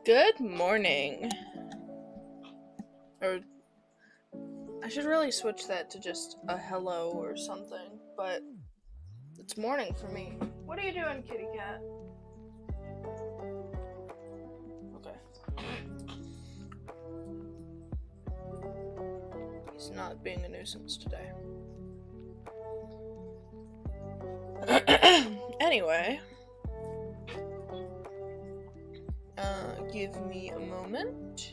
Good morning. Or I should really switch that to just a hello or something, but it's morning for me. What are you doing, kitty cat? Okay. He's not being a nuisance today. Anyway. Give me a moment.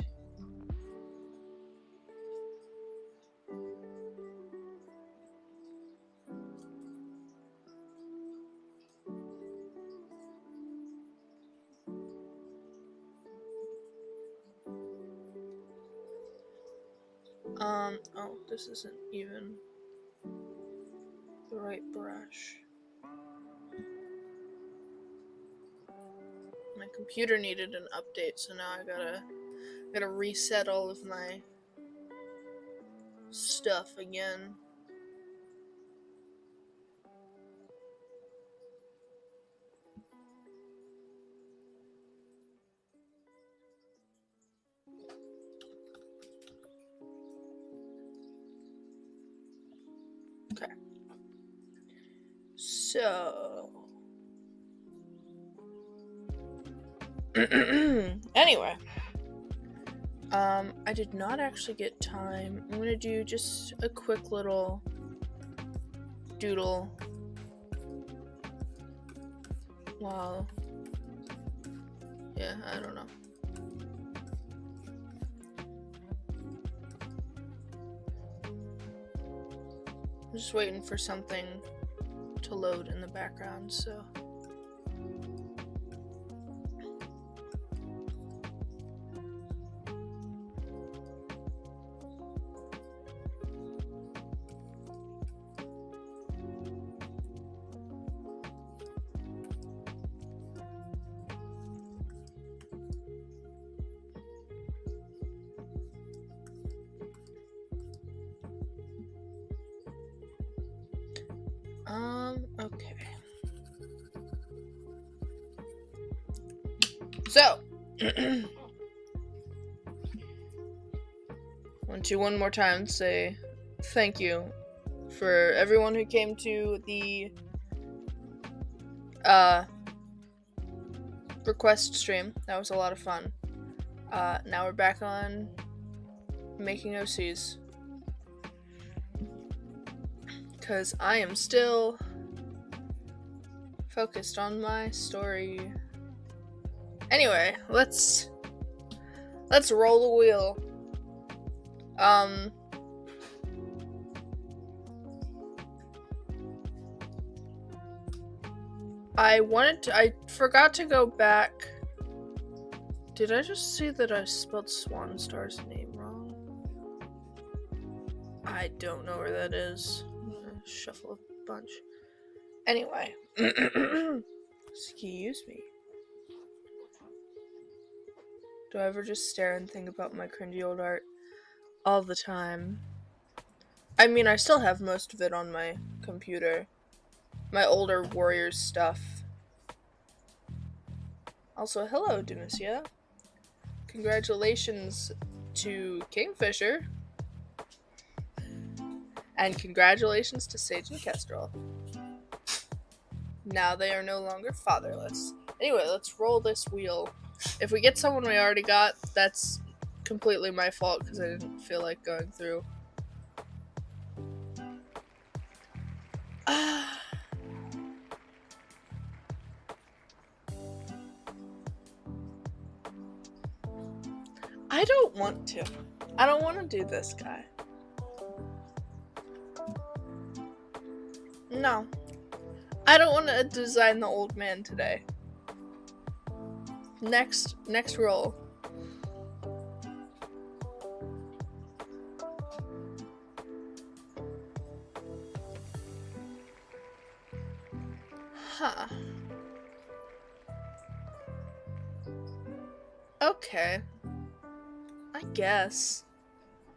Oh, this isn't even the right brush. My computer needed an update, so now I gotta reset all of my stuff again. Okay. So anyway, I did not actually get time. I'm gonna do just a quick little doodle while, I don't know. I'm just waiting for something to load in the background, so. Okay. So, want to one more time say thank you for everyone who came to the request stream. That was a lot of fun. Now we're back on making OCs. Because I am still focused on my story. Anyway, let's roll the wheel. I forgot to go back. Did I just see that I spelled Swan Star's name wrong? I don't know where that is. Shuffle a bunch. Anyway. Excuse me. Do I ever just stare and think about my cringy old art all the time? I mean, I still have most of it on my computer. My older Warriors stuff. Also, hello, Denisha. Congratulations to Kingfisher. And congratulations to Sage and Kestrel. Now they are no longer fatherless. Anyway, let's roll this wheel. If we get someone we already got, that's completely my fault because I didn't feel like going through. I don't want to. I don't want to do this guy. No. I don't want to design the old man today. Next roll. Huh. Okay. I guess.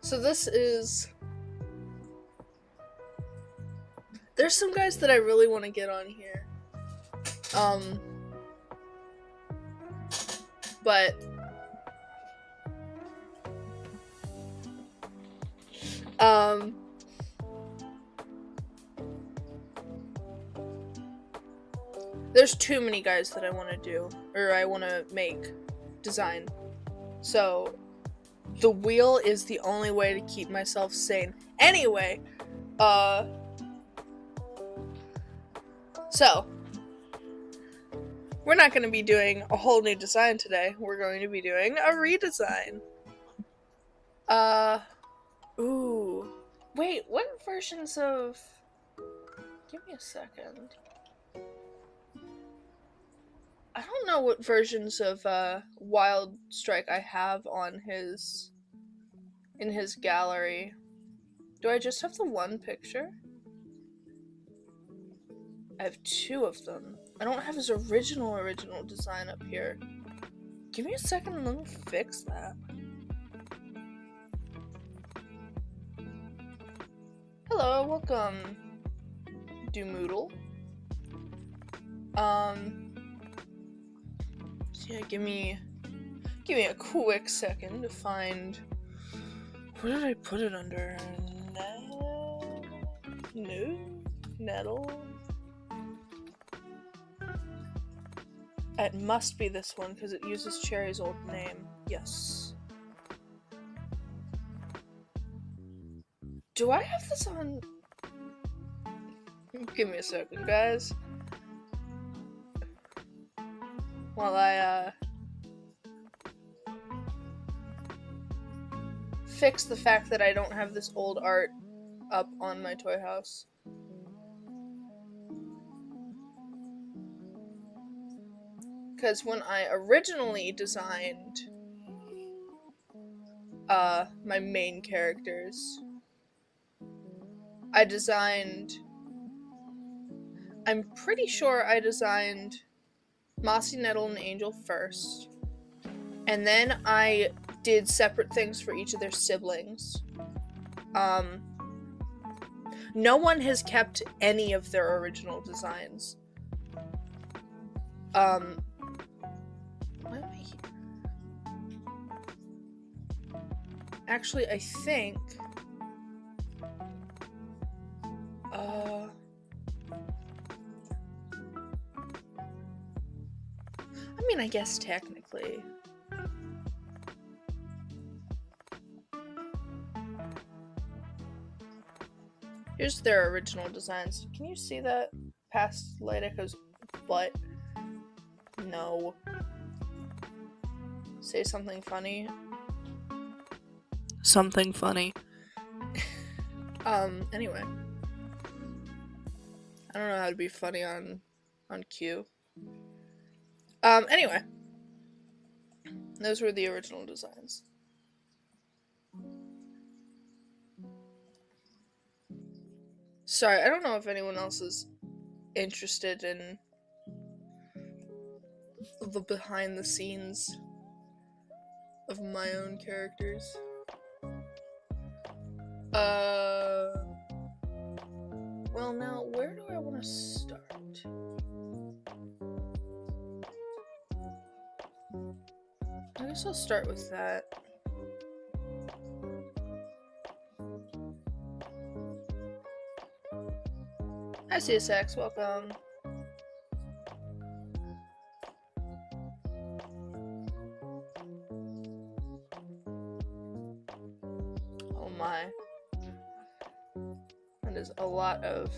So this is... There's some guys that I really want to get on here. But There's too many guys that I want to do, or I want to make, design. So, the wheel is the only way to keep myself sane. Anyway, so, we're not going to be doing a whole new design today. We're going to be doing a redesign. Ooh. Wait, what versions of... Give me a second. I don't know what versions of Wild Strike I have on in his gallery. Do I just have the one picture? I have two of them. I don't have his original design up here. Give me a second and let me fix that. Hello, welcome, Doomoodle. So yeah, give me a quick second to find. What did I put it under? Nettle. It must be this one because it uses Cherry's old name. Yes. Do I have this on? Give me a second, guys. While I fix the fact that I don't have this old art up on my toy house. Because when I originally designed my main characters, I'm pretty sure I designed Mossy Nettle and Angel first, and then I did separate things for each of their siblings. No one has kept any of their original designs. Why am I here? Actually, I think I mean, I guess technically. Here's their original designs. Can you see that past Light Echo's butt? No. Say something funny. Something funny. Anyway. I don't know how to be funny on cue. Anyway. Those were the original designs. Sorry, I don't know if anyone else is interested in the behind the scenes of my own characters. Well, now, where do I want to start? I guess I'll start with that. Hi, CSX, welcome. Oh my. That is a lot of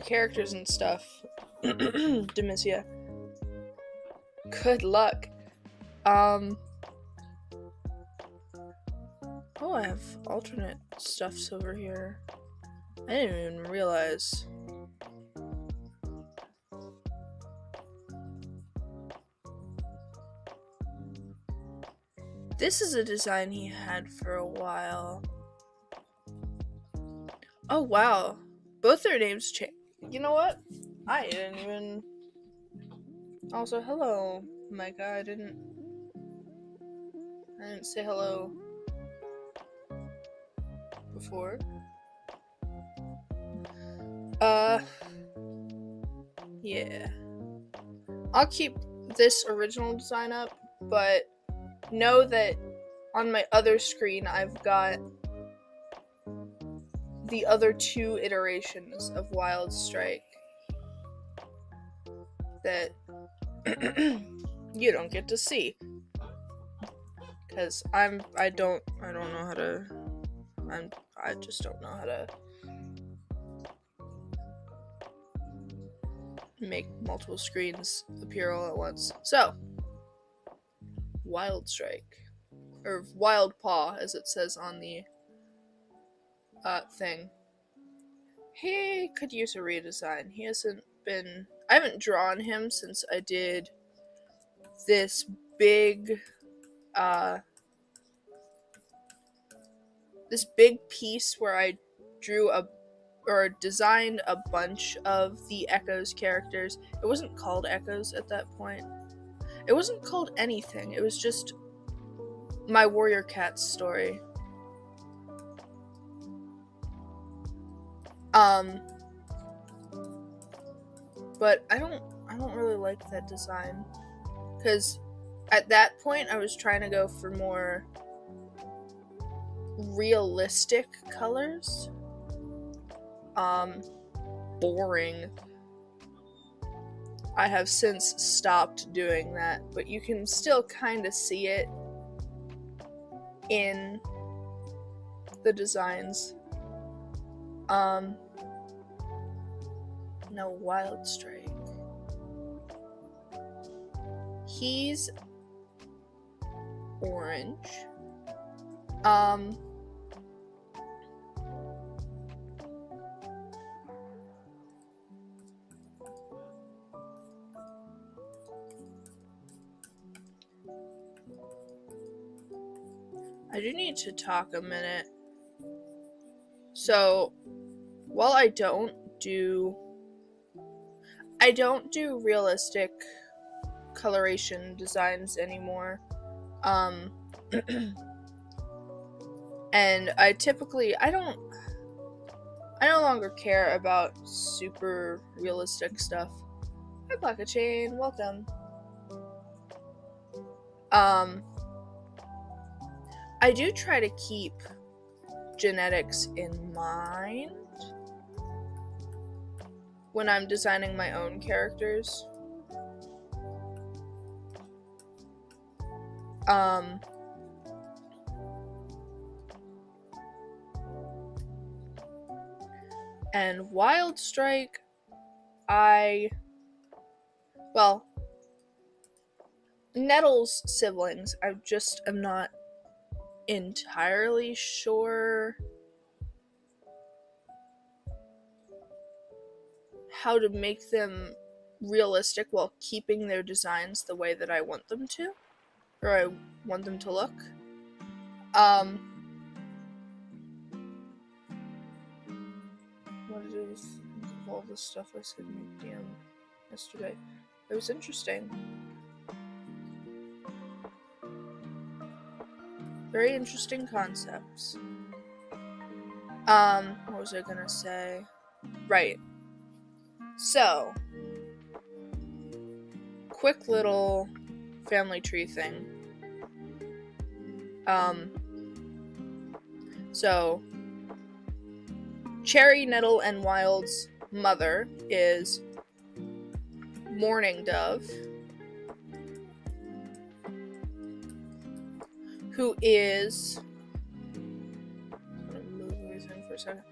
characters and stuff. Demissia. Good luck. Oh, I have alternate stuffs over here. I didn't even realize. This is a design he had for a while. Oh, wow. Both their names changed. You know what? I didn't even... Also, hello, Micah. I didn't say hello before. Yeah. I'll keep this original design up, but know that on my other screen I've got the other 2 iterations of Wild Strike that you don't get to see, because I just don't know how to make multiple screens appear all at once. So, Wild Strike, or Wild Paw, as it says on the thing. He could use a redesign. I haven't drawn him since I did this big piece where I designed a bunch of the Echoes characters. It wasn't called Echoes at that point. It wasn't called anything. It was just my Warrior Cat story. But I don't really like that design, because at that point I was trying to go for more realistic colors. Boring. I have since stopped doing that, but you can still kind of see it in the designs. No, Wild Strike. He's orange. I do need to talk a minute. So, while I don't do realistic coloration designs anymore, and I no longer care about super realistic stuff. Hi, Black-a-Chain, welcome. I do try to keep genetics in mind when I'm designing my own characters. And Wild Strike, Nettle's siblings, I'm not entirely sure how to make them realistic while keeping their designs the way that I want them to, or I want them to look. What did you think of all the stuff I said in the DM yesterday? It was interesting. Very interesting concepts. What was I gonna say? Right. So, quick little family tree thing. So, Cherry, Nettle, and Wild's mother is Mourning Dove, who is... I'm gonna move everything for a second.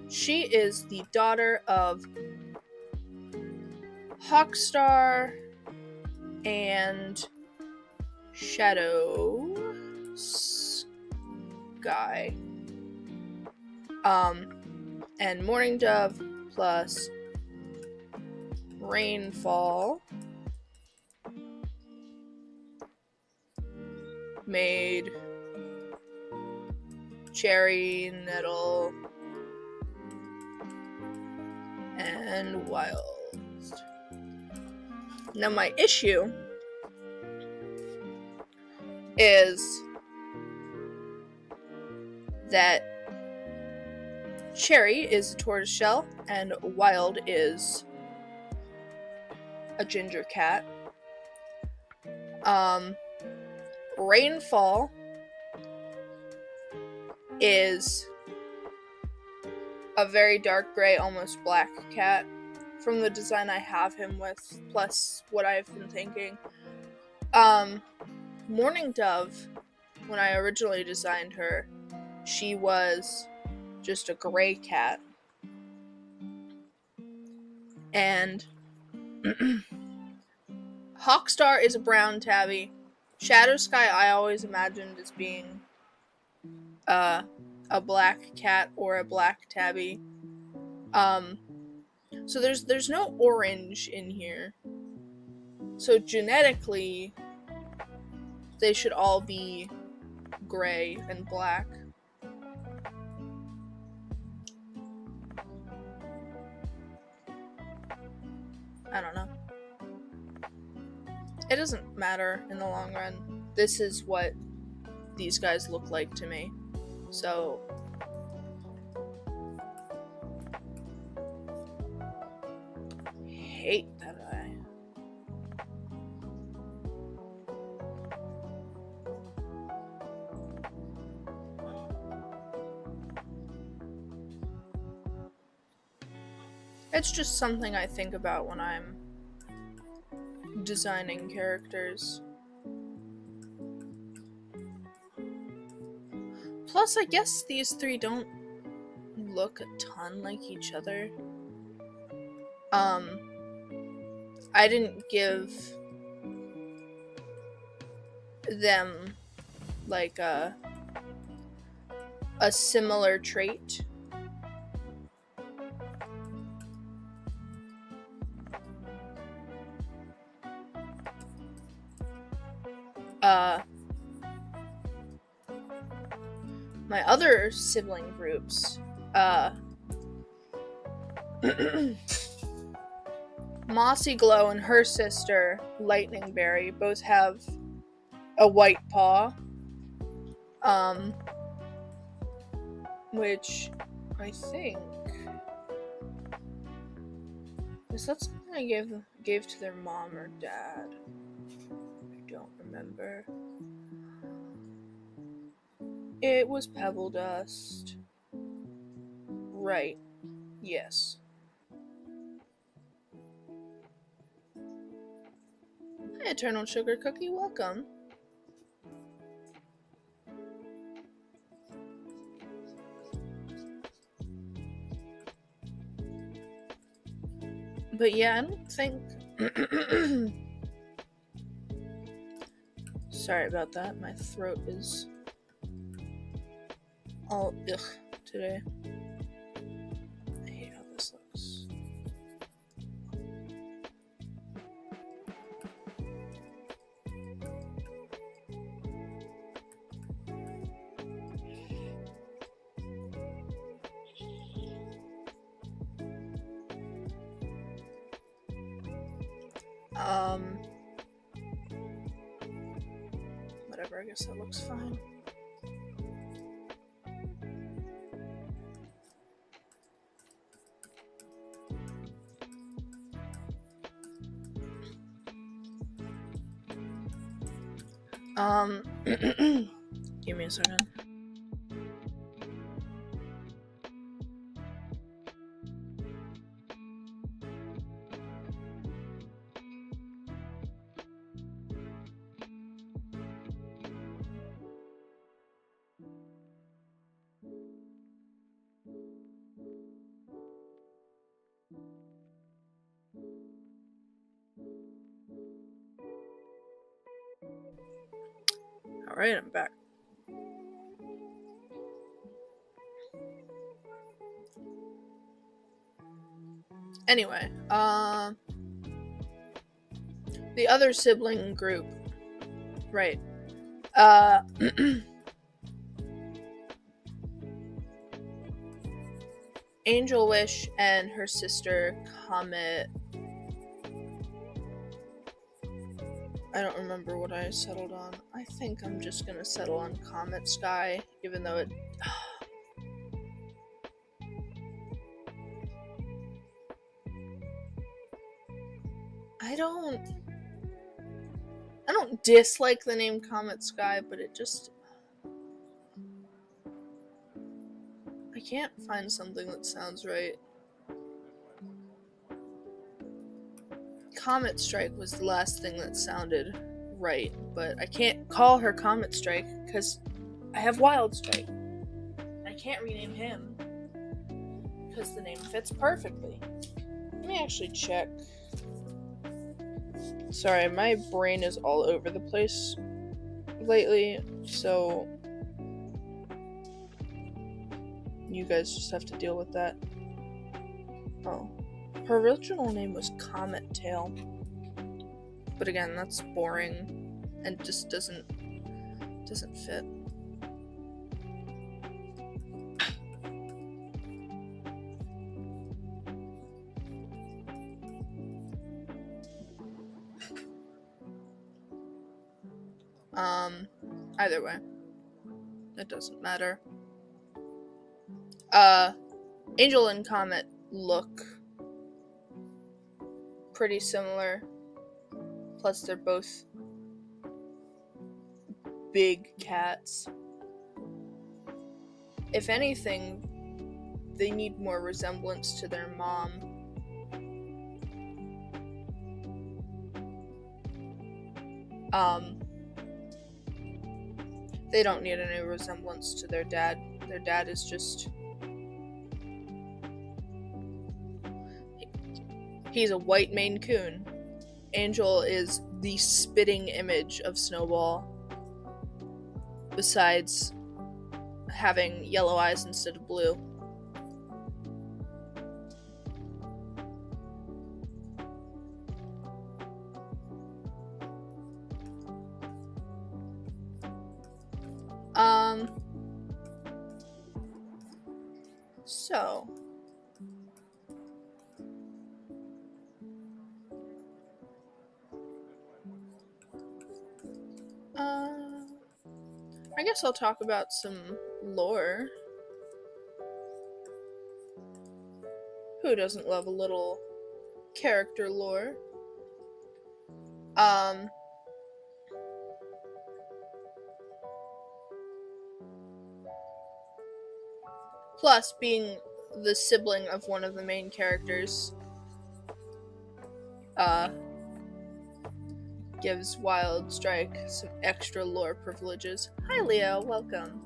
She is the daughter of Hawkstar and Shadow Sky. And Mourning Dove plus Rainfall made Cherry, Nettle, and Wild. Now my issue is that Cherry is a tortoiseshell and Wild is a ginger cat. Rainfall is a very dark gray, almost black cat from the design I have him with, plus what I've been thinking. Morning Dove, when I originally designed her, she was just a gray cat. And Hawkstar is a brown tabby. Shadow Sky I always imagined as being a black cat or a black tabby. So there's no orange in here. So genetically, they should all be gray and black. I don't know. It doesn't matter in the long run. This is what these guys look like to me. So hate that eye. It's just something I think about when I'm designing characters. Plus, I guess these three don't look a ton like each other. I didn't give them like a similar trait. My other sibling groups, Mossy Glow and her sister, Lightning Berry, both have a white paw, which I think, is that something I gave to their mom or dad? I don't remember. It was Pebble Dust. Right. Yes. Hi, Eternal Sugar Cookie. Welcome. But yeah, I don't think... Sorry about that. My throat is all ugh today. I hate how this looks. Whatever, I guess that looks fine. Give me a second. Alright, I'm back. Anyway, the other sibling group, right, Angel Wish and her sister Comet. I don't remember what I settled on. I think I'm just gonna settle on Comet Sky, even though it... I don't dislike the name Comet Sky, but it just... I can't find something that sounds right. Comet Strike was the last thing that sounded right, but I can't call her Comet Strike because I have Wild Strike. I can't rename him because the name fits perfectly. Let me actually check. Sorry, my brain is all over the place lately, so you guys just have to deal with that. Oh. Her original name was Comet Tail. But again, that's boring and just doesn't fit. Either way. It doesn't matter. Angel and Comet look pretty similar. Plus, they're both big cats. If anything, they need more resemblance to their mom. They don't need any resemblance to their dad. Their dad is just... he's a white Maine Coon. Angel is the spitting image of Snowball, besides having yellow eyes instead of blue. So I guess I'll talk about some lore. Who doesn't love a little character lore? Plus, being the sibling of one of the main characters, gives Wild Strike some extra lore privileges. Hi Leo, welcome.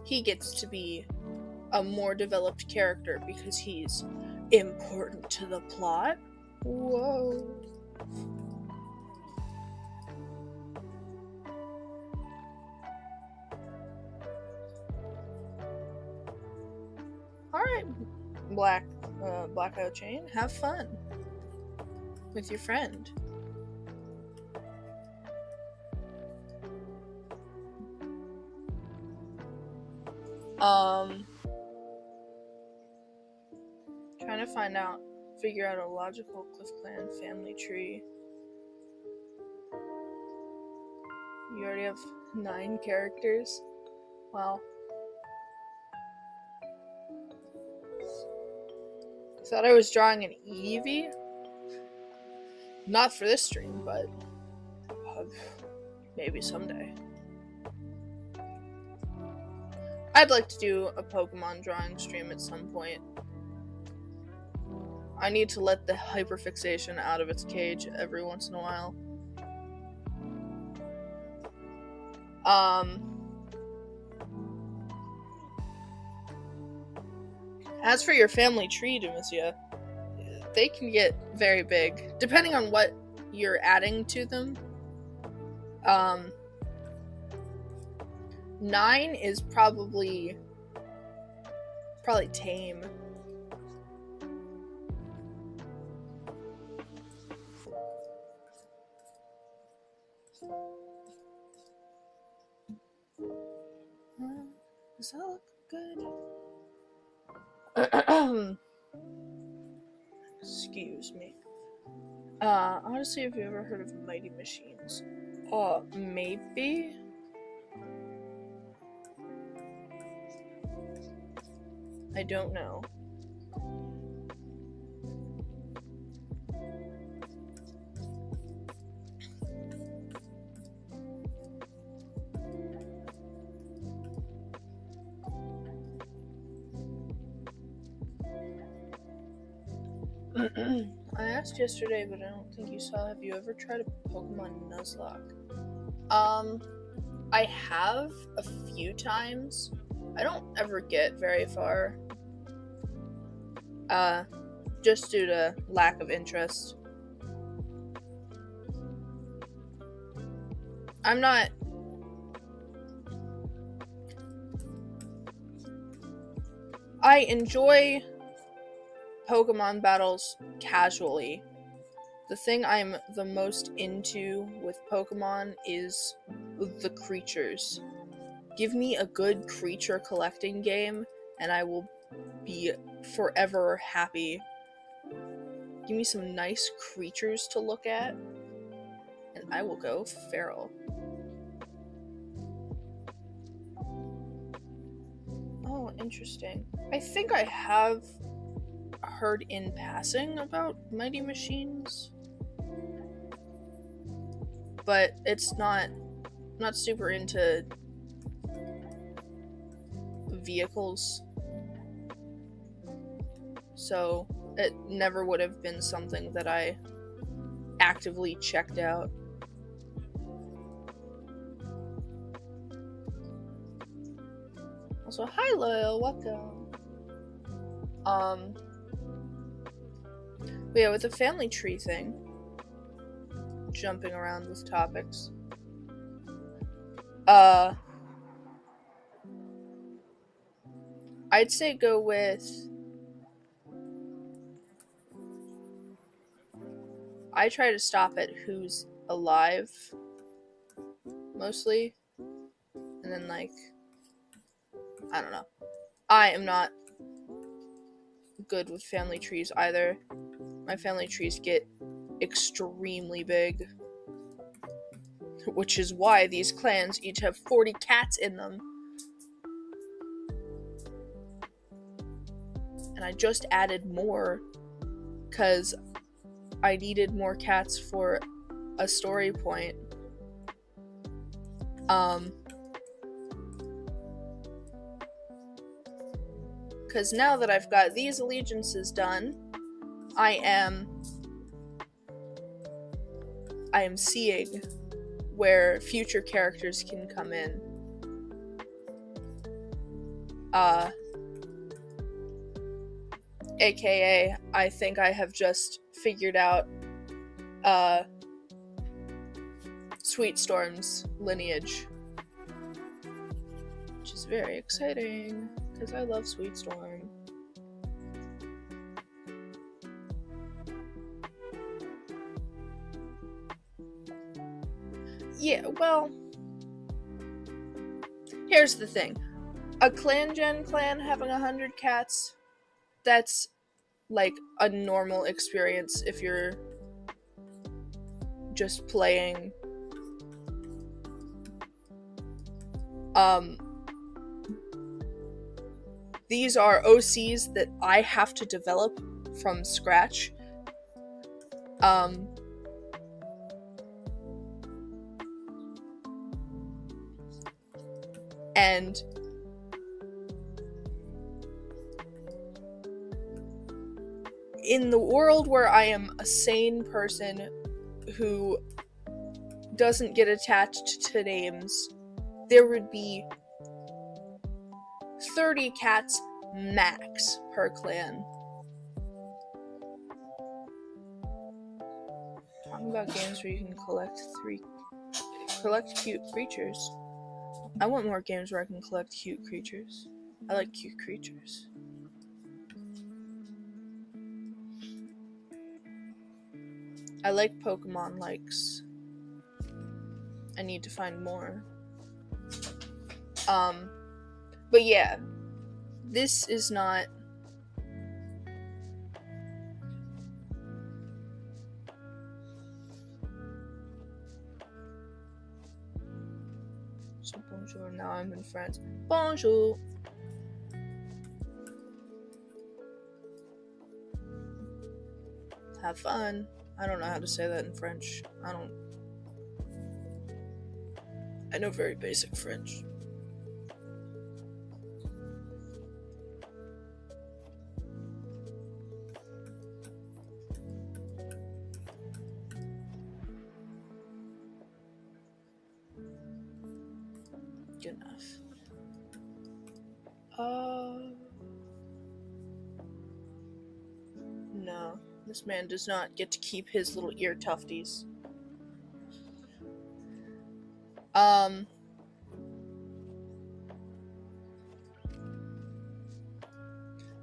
He gets to be a more developed character because he's important to the plot. Whoa. Alright, Blackout Chain, have fun with your friend. Trying to figure out a logical Cliff Clan family tree. You already have 9 characters? Wow. Thought I was drawing an Eevee? Not for this stream, but maybe someday. I'd like to do a Pokemon drawing stream at some point. I need to let the hyperfixation out of its cage every once in a while. As for your family tree, Demissia, they can get very big, depending on what you're adding to them. 9 is probably tame. Does that look good? Excuse me. I want to see if you ever heard of Mighty Machines. Maybe? I don't know. I asked yesterday, but I don't think you saw. Have you ever tried a Pokemon Nuzlocke? I have a few times. I don't ever get very far. Just due to lack of interest. I enjoy Pokemon battles casually. The thing I'm the most into with Pokemon is the creatures. Give me a good creature collecting game, and I will be forever happy. Give me some nice creatures to look at, and I will go feral. Oh, interesting. I think I have heard in passing about Mighty Machines, but it's not super into vehicles, so it never would have been something that I actively checked out. Also, hi Loyal, welcome. But yeah, with the family tree thing, jumping around with topics, I'd say go with, I try to stop at who's alive, mostly, and then, like, I don't know. I am not good with family trees either. My family trees get extremely big, which is why these clans each have 40 cats in them. And I just added more because I needed more cats for a story point. Because now that I've got these allegiances done, I am seeing where future characters can come in. AKA, I think I have just figured out Sweet Storm's lineage, which is very exciting because I love Sweet Storm. Yeah, well, here's the thing. A clan having 100 cats, that's like a normal experience if you're just playing. These are OCs that I have to develop from scratch. And in the world where I am a sane person who doesn't get attached to names, there would be 30 cats max per clan. Talking about games where you can collect cute creatures. I want more games where I can collect cute creatures. I like cute creatures. I like Pokemon likes. I need to find more. But yeah, this is not so bonjour, now I'm in France. Bonjour. Have fun. I don't know how to say that in French. I know very basic French. big enough. No, this man does not get to keep his little ear tufties.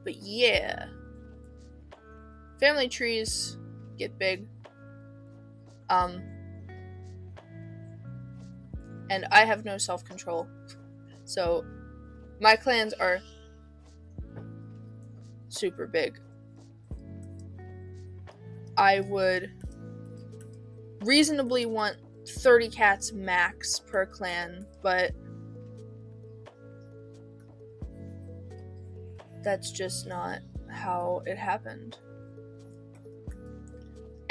But yeah. Family trees get big. And I have no self-control. So my clans are super big. I would reasonably want 30 cats max per clan, but that's just not how it happened.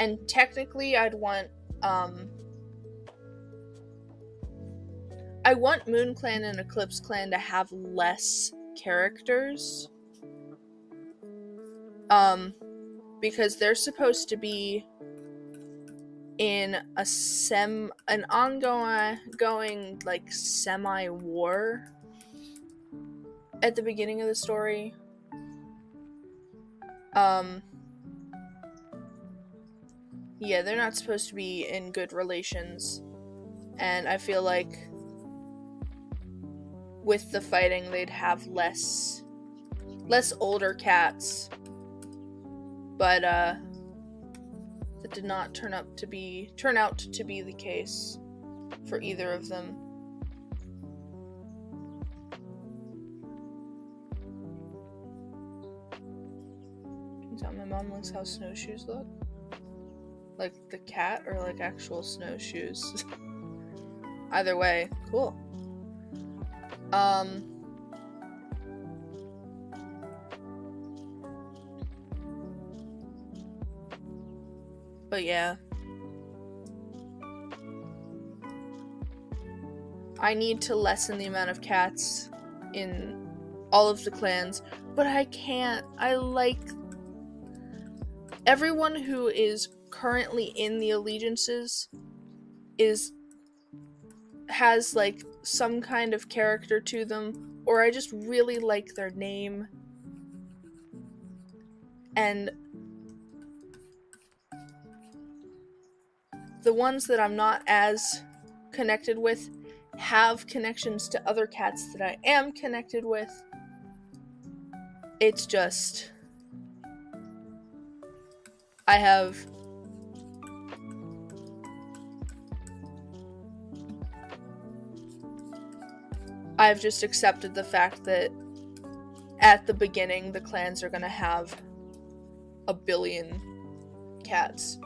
And technically I'd want I want Moon Clan and Eclipse Clan to have less characters. Because they're supposed to be in an ongoing like semi-war at the beginning of the story. Yeah, they're not supposed to be in good relations, and I feel like with the fighting they'd have less older cats, but that did not turn out to be the case for either of them. Turns out my mom likes how snowshoes look. Like the cat or like actual snowshoes. Either way, cool. But yeah. I need to lessen the amount of cats in all of the clans, but I can't. I like everyone who is currently in the allegiances has like some kind of character to them, or I just really like their name. And the ones that I'm not as connected with have connections to other cats that I am connected with. It's just I've just accepted the fact that at the beginning the clans are gonna have a billion cats.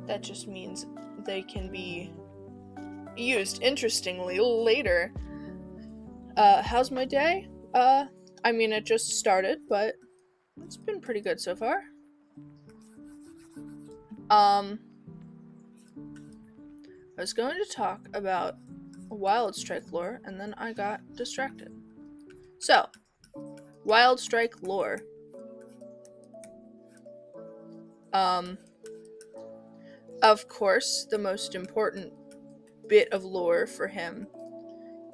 That just means they can be used interestingly later. How's my day? I mean, it just started, but it's been pretty good so far. I was going to talk about Wild Strike lore, and then I got distracted. So, Wild Strike lore. Of course, the most important bit of lore for him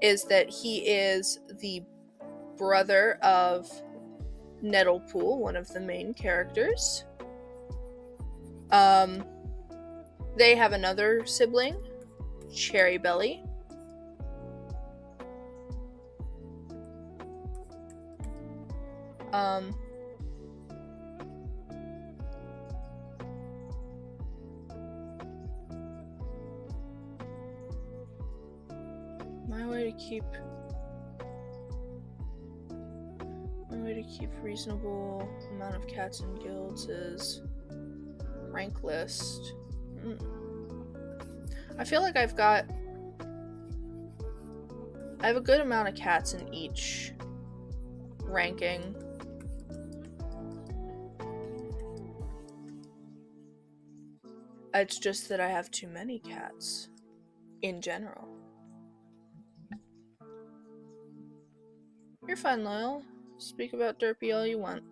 is that he is the brother of Nettlepool, one of the main characters. They have another sibling, Cherry Belly. My way to keep reasonable amount of cats in guilds is rank list. I feel like I have a good amount of cats in each ranking. It's just that I have too many cats in general. You're fine, Loyal. Speak about Derpy all you want.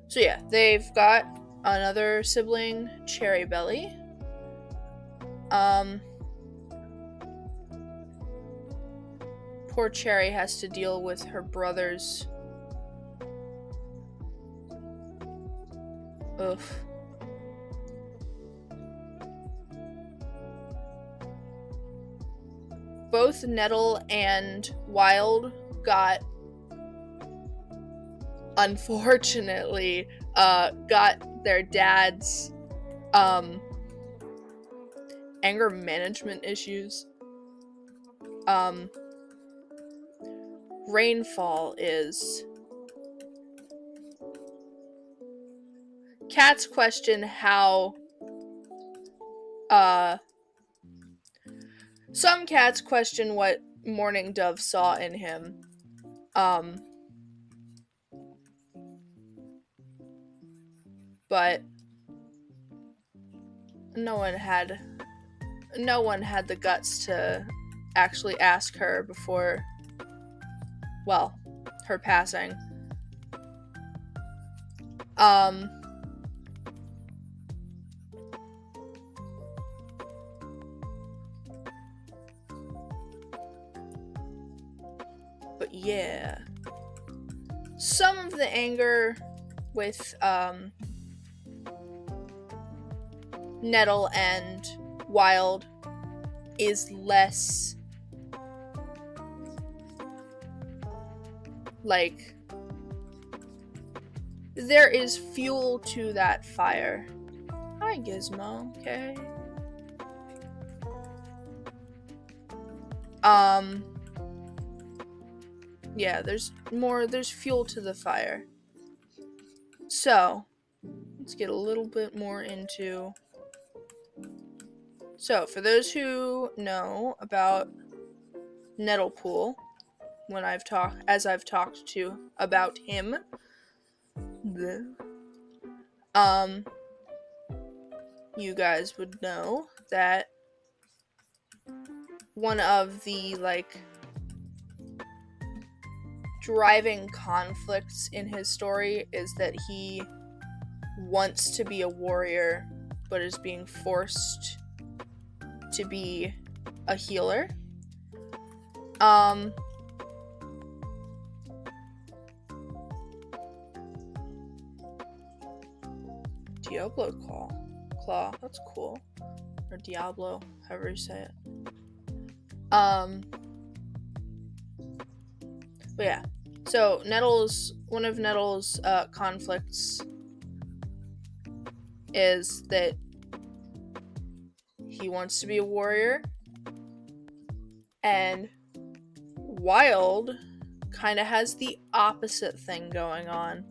So yeah, they've got another sibling, Cherry Belly. Poor Cherry has to deal with her brother's both Nettle and Wild got, unfortunately, got their dad's anger management issues. Rainfall is cats question how some cats question what Mourning Dove saw in him. But no one had the guts to actually ask her before, well, her passing. But yeah, some of the anger with Nettle and Wild is less like there is fuel to that fire. Hi, Gizmo. Okay. Yeah, there's fuel to the fire. So, let's get a little bit more into. So, for those who know about Nettlepool, as I've talked to about him, you guys would know that one of the driving conflicts in his story is that he wants to be a warrior but is being forced to be a healer. Diablo Claw, that's cool. Or Diablo, however you say it. But yeah, so one of Nettle's conflicts is that he wants to be a warrior, and Wild kind of has the opposite thing going on.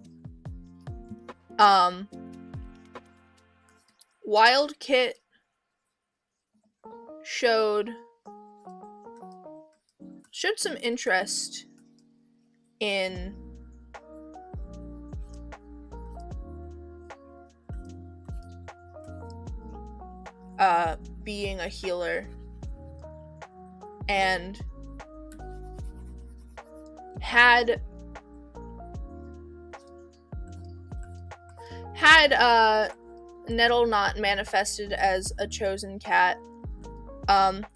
Wild Kit showed some interest in being a healer, and had Nettle not manifested as a chosen cat,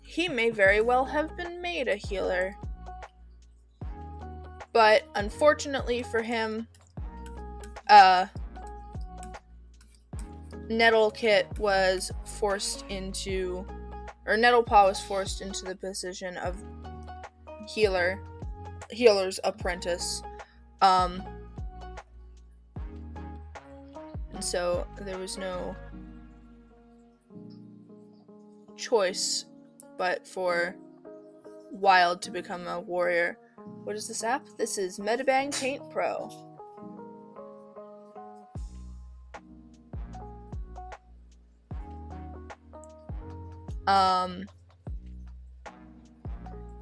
he may very well have been made a healer. But unfortunately for him, Nettlepaw was forced into the position of healer's apprentice. And so there was no choice but for Wild to become a warrior. What is this app? This is Medibang Paint Pro.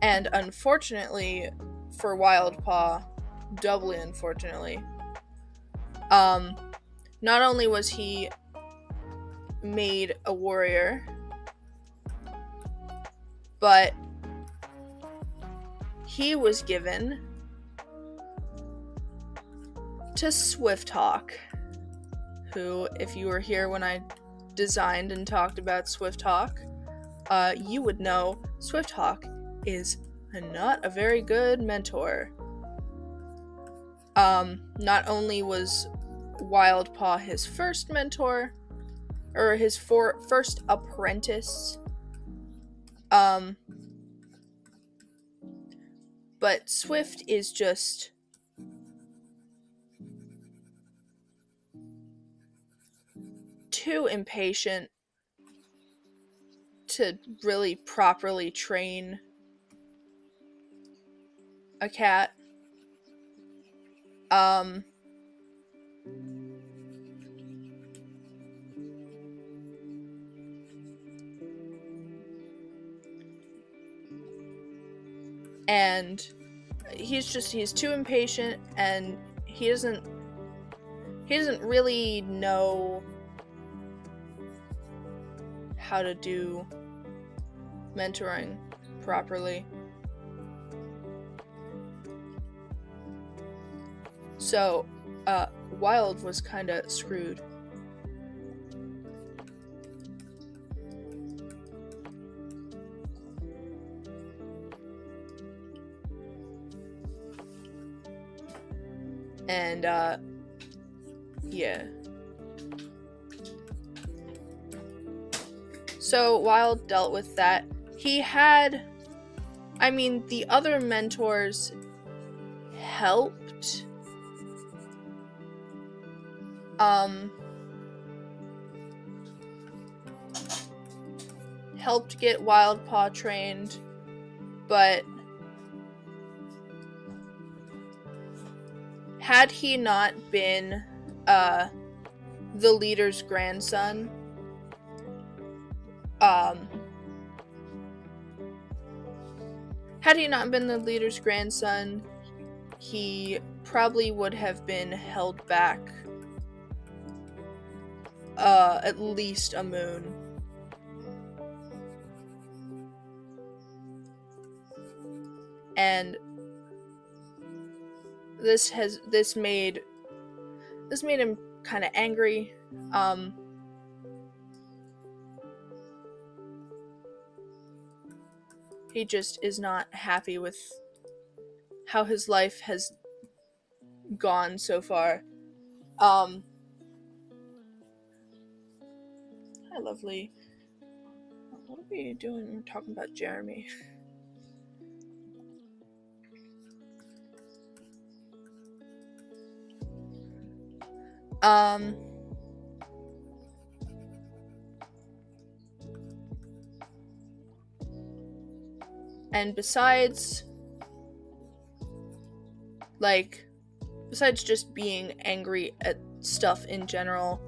And unfortunately for Wildpaw, doubly unfortunately, not only was he made a warrior, but he was given to Swifthawk, who, if you were here when I designed and talked about Swifthawk, you would know Swifthawk is not a very good mentor. Not only was Wildpaw his first mentor, or his first apprentice, but Swift is just too impatient to really properly train a cat. And he's too impatient, and he doesn't really know how to do mentoring properly. So, Wild was kind of screwed. And, yeah. So, Wild dealt with that. He had, the other mentors helped. Helped get Wildpaw trained, but had he not been the leader's grandson, he probably would have been held back at least a moon. And this made him kind of angry. He just is not happy with how his life has gone so far. Hi, lovely. What are we doing? We're talking about Jeremy. And besides just being angry at stuff in general,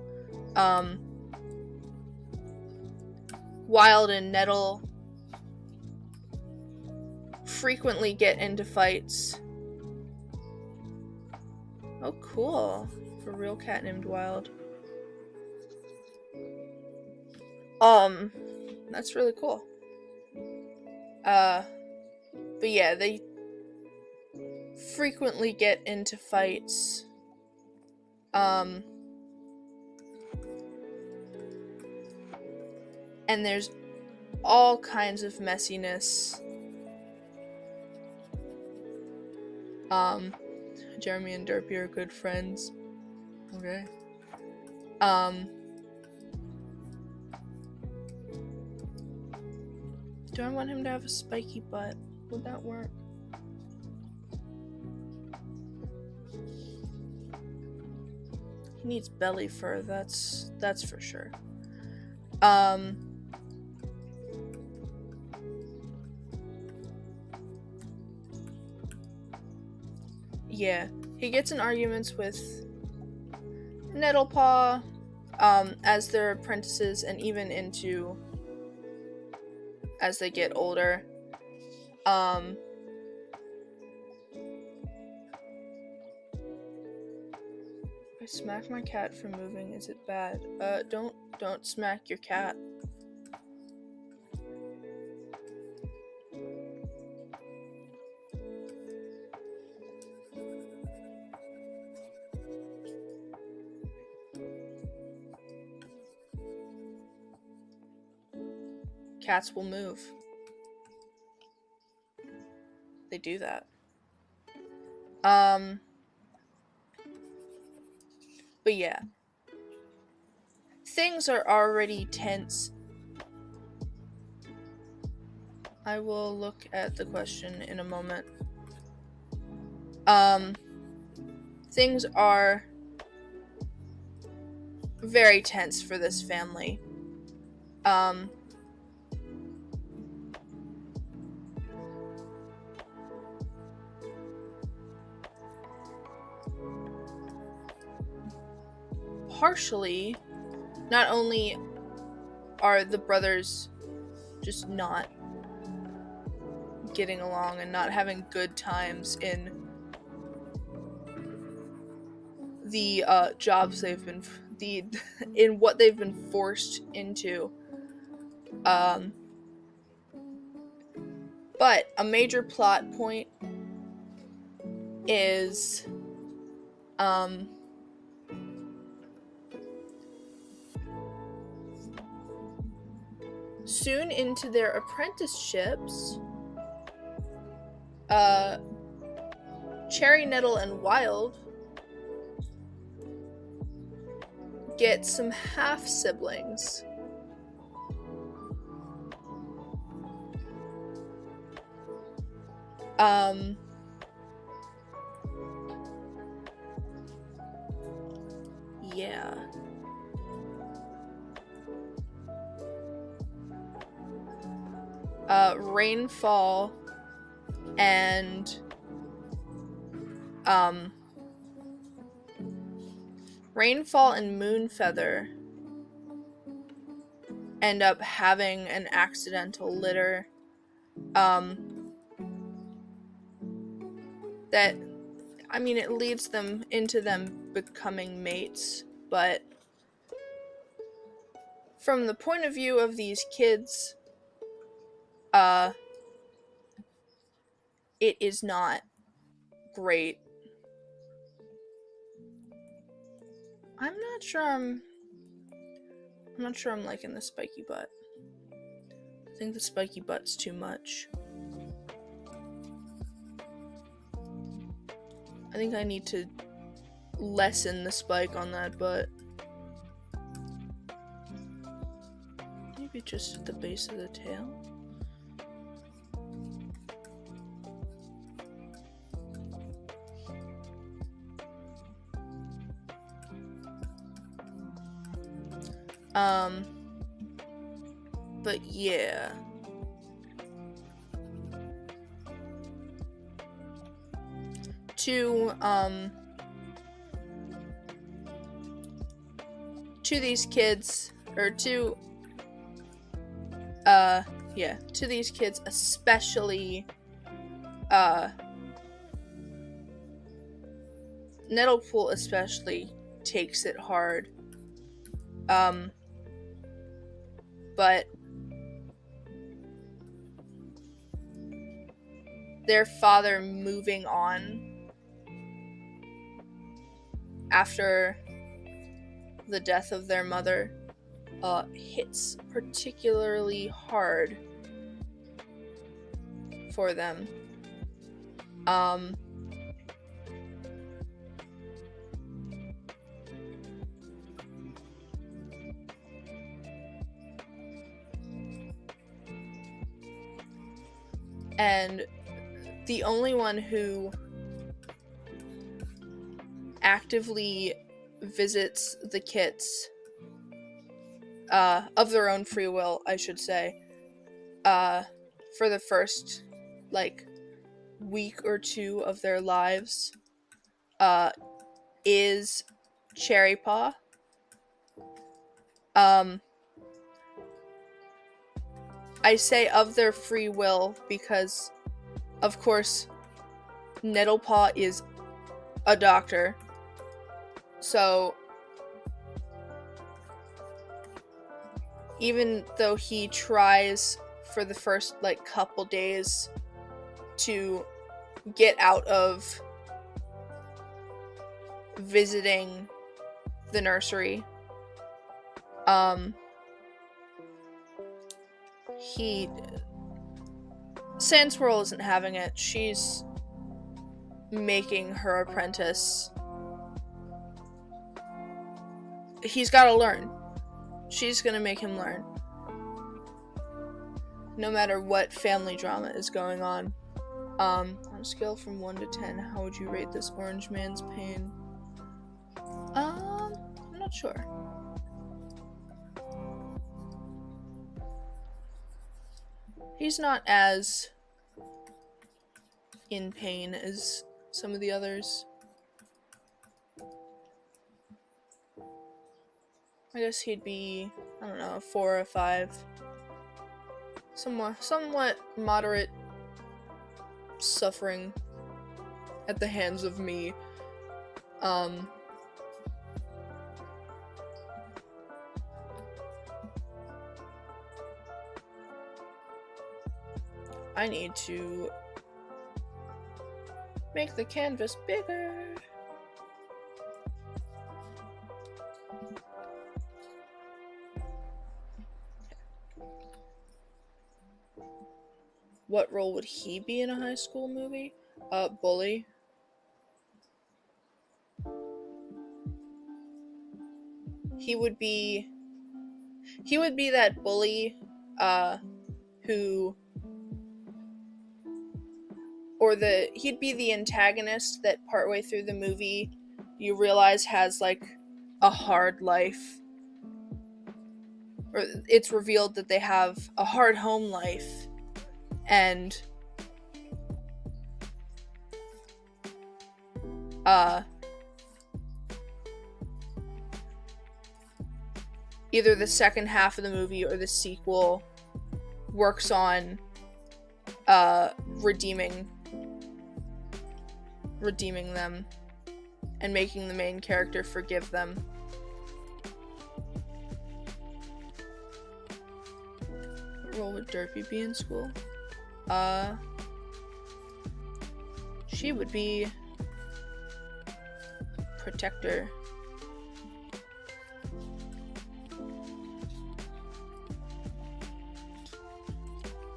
Wild and Nettle frequently get into fights. Oh, cool. For a real cat named Wild. That's really cool. But yeah, they frequently get into fights. And there's all kinds of messiness. Jeremy and Derpy are good friends. Okay. Do I want him to have a spiky butt? Would that work? He needs belly fur, that's for sure. Yeah, he gets in arguments with Nettlepaw, as their apprentices, and even into as they get older. I smack my cat for moving. Is it bad? Don't smack your cat. cats will move. They do that. But yeah. Things are already tense. I will look at the question in a moment. Things are very tense for this family. Partially, not only are the brothers just not getting along and not having good times in the jobs they've been in what they've been forced into, but a major plot point is soon into their apprenticeships, Cherry, Nettle, and Wild get some half-siblings. Yeah. Rainfall and Moonfeather end up having an accidental litter that, I mean, it leads them into them becoming mates, but from the point of view of these kids, it is not great. I'm not sure I'm liking the spiky butt. I think the spiky butt's too much. I think I need to lessen the spike on that butt. Maybe just at the base of the tail. But yeah. To these kids, or to these kids especially, Nettlepool especially takes it hard. But their father moving on after the death of their mother hits particularly hard for them. And the only one who actively visits the kits, of their own free will, I should say, for the first, week or two of their lives, is Cherry Paw. I say of their free will because, of course, Nettlepaw is a doctor. So, even though he tries for the first, couple days to get out of visiting the nursery, Sand Swirl isn't having it. She's making her apprentice. He's gotta learn. She's gonna make him learn. No matter what family drama is going on. On a scale from 1 to 10, how would you rate this orange man's pain? I'm not sure. He's not as in pain as some of the others. I guess he'd be, I don't know, a 4 or a 5. Somewhat moderate suffering at the hands of me. I need to make the canvas bigger. What role would he be in a high school movie? Bully. He would be that bully, he'd be the antagonist that partway through the movie you realize has like a hard life. Or it's revealed that they have a hard home life, and either the second half of the movie or the sequel works on redeeming them and making the main character forgive them. What role would Derpy be in school? She would be protector.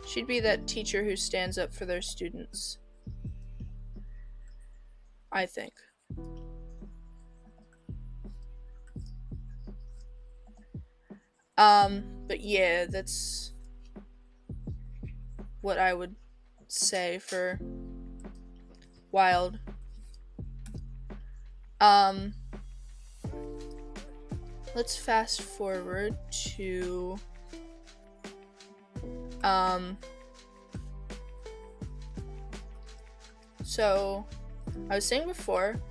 She'd be that teacher who stands up for their students. I think. But yeah, that's what I would say for Wild. Let's fast forward to so I was saying before,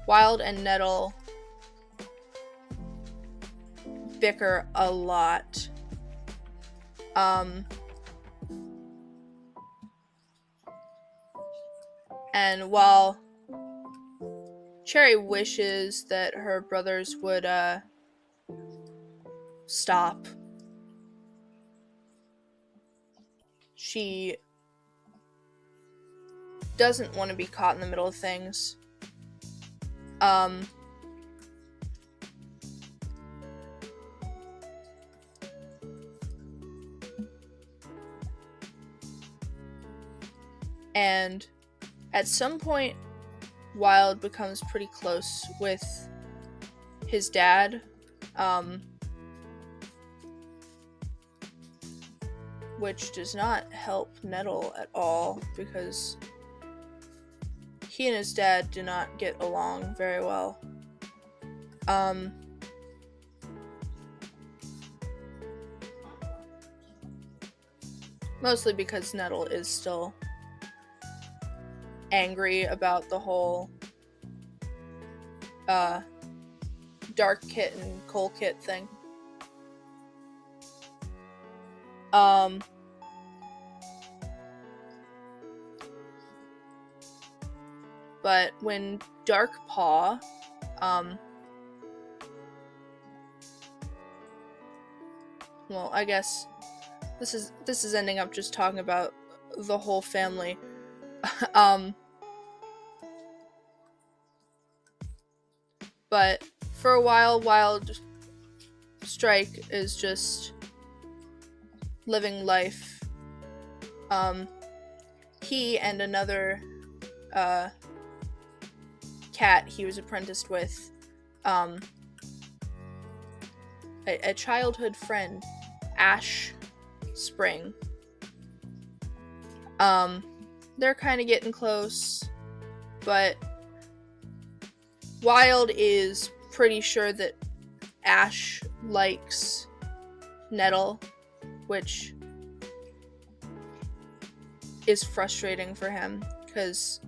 Wild and Nettle bicker a lot. And while Cherry wishes that her brothers would stop, she doesn't want to be caught in the middle of things. And at some point, Wild becomes pretty close with his dad, which does not help Nettle at all, because he and his dad do not get along very well. Mostly because Nettle is still angry about the whole Dark Kit and Coal Kit thing. But when Dark Paw well, I guess this is ending up just talking about the whole family. But for a while, Wild Strike is just living life. He and another cat he was apprenticed with, a childhood friend, Ash Spring. They're kind of getting close, but Wild is pretty sure that Ash likes Nettle, which is frustrating for him, because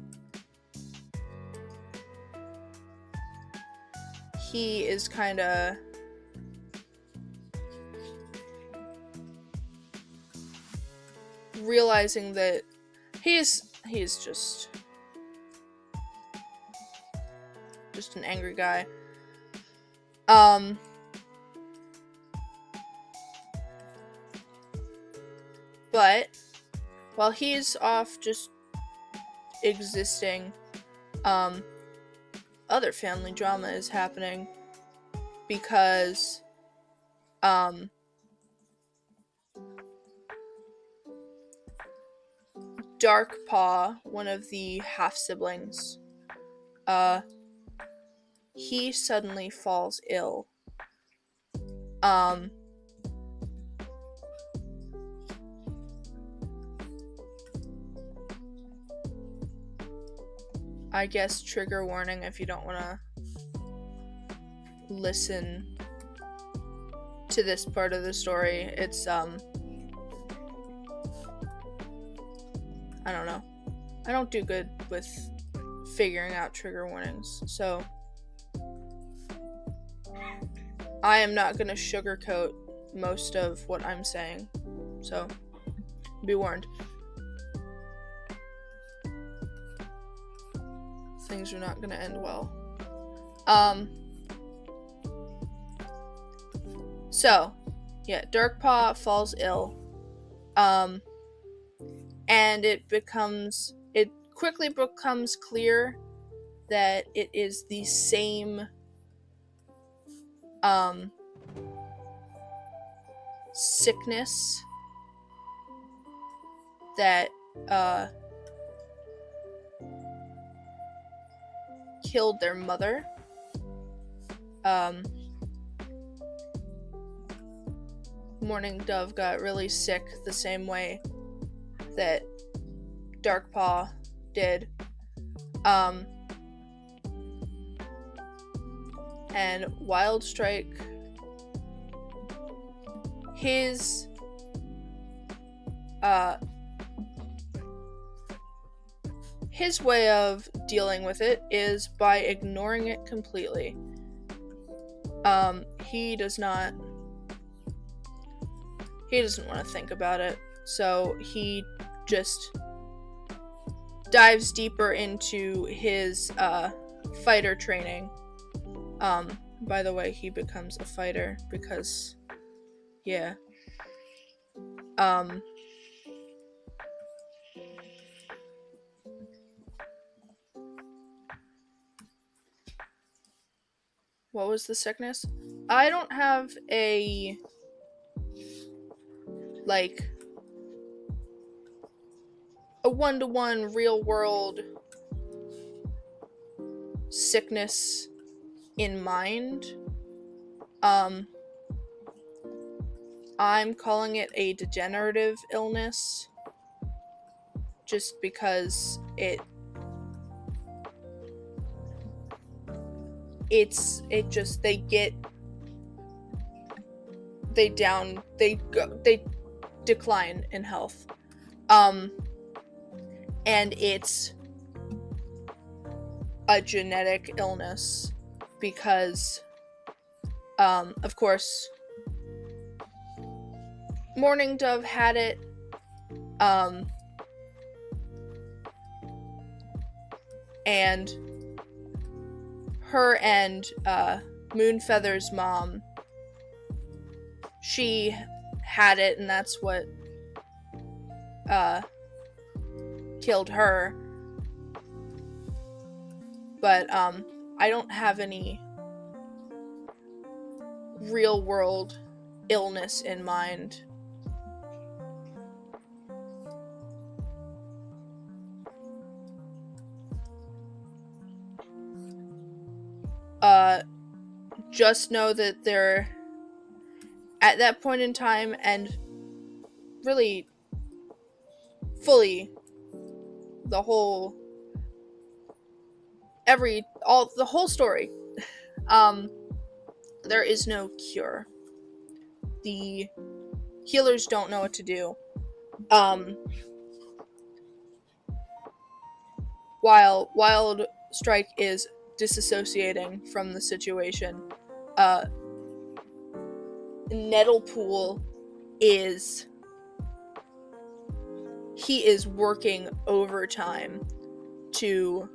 he is kind of realizing that he's just an angry guy. But while he's off just existing, other family drama is happening, because Darkpaw, one of the half-siblings, he suddenly falls ill. I guess trigger warning if you don't want to listen to this part of the story. It's, I don't know. I don't do good with figuring out trigger warnings, so I am not going to sugarcoat most of what I'm saying, so be warned. Things are not going to end well. So, yeah, Darkpaw falls ill, and it quickly becomes clear that it is the same sickness that killed their mother. Mourning Dove got really sick the same way that Darkpaw did. And Wild Strike, his way of dealing with it is by ignoring it completely. He doesn't want to think about it, so he just dives deeper into his fighter training. By the way, he becomes a fighter because, yeah. What was the sickness? I don't have a one-to-one real world sickness in mind. I'm calling it a degenerative illness just because they decline in health. And it's a genetic illness because, of course, Mourning Dove had it, and her and Moonfeather's mom, she had it, and that's what killed her. But I don't have any real world illness in mind. just know that they're at that point in time, and really fully the whole story, there is no cure. The healers don't know what to do. While Wild Strike is disassociating from the situation, Nettlepool is working overtime to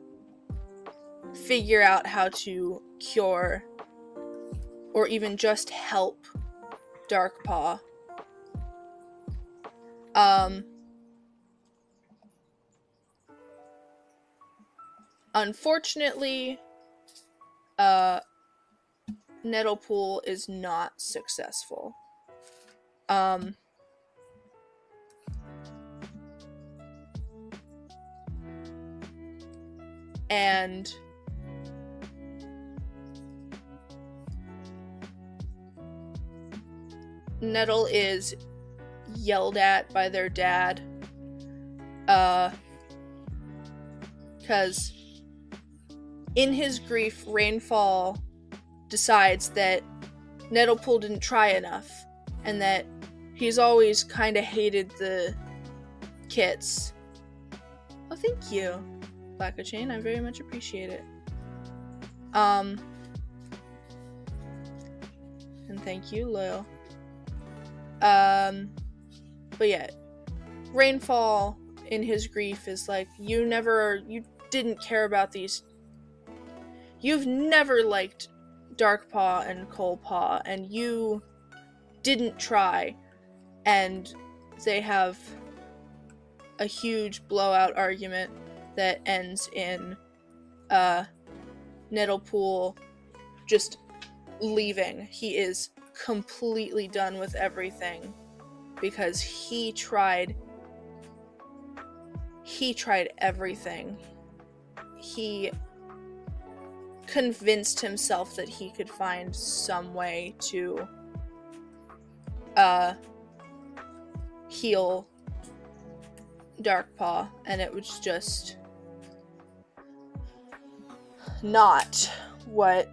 figure out how to cure or even just help Darkpaw. Unfortunately, Nettlepool is not successful. And Nettle is yelled at by their dad, because in his grief, Rainfall decides that Nettlepool didn't try enough, and that he's always kind of hated the kits. Oh, thank you, Blackachain. I very much appreciate it. And thank you, Loyal. But yeah, Rainfall in his grief is like, you didn't care about these. You've never liked Darkpaw and Coalpaw, and you didn't try. And they have a huge blowout argument that ends in Nettlepool just leaving. He is completely done with everything because he tried everything. He convinced himself that he could find some way to heal Darkpaw, and it was just not what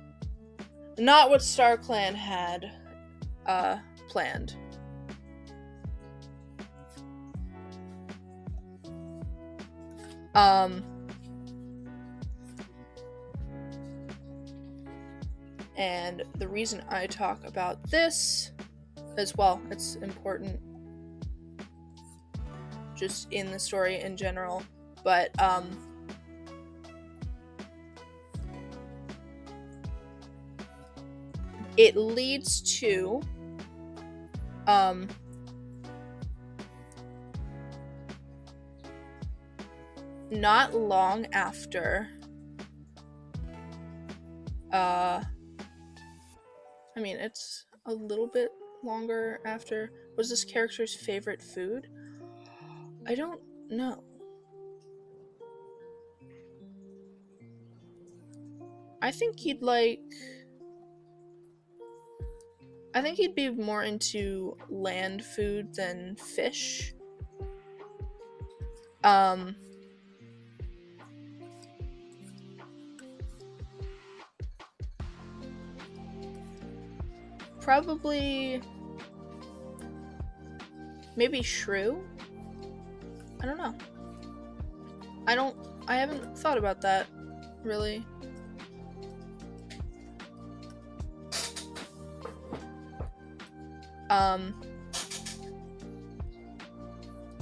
StarClan had planned. And the reason I talk about this as well, it's important just in the story in general, but it leads to not long after I mean, it's a little bit longer after. Was this character's favorite food? I don't know. I think he'd be more into land food than fish. Probably maybe shrew? I don't know. I haven't thought about that, really.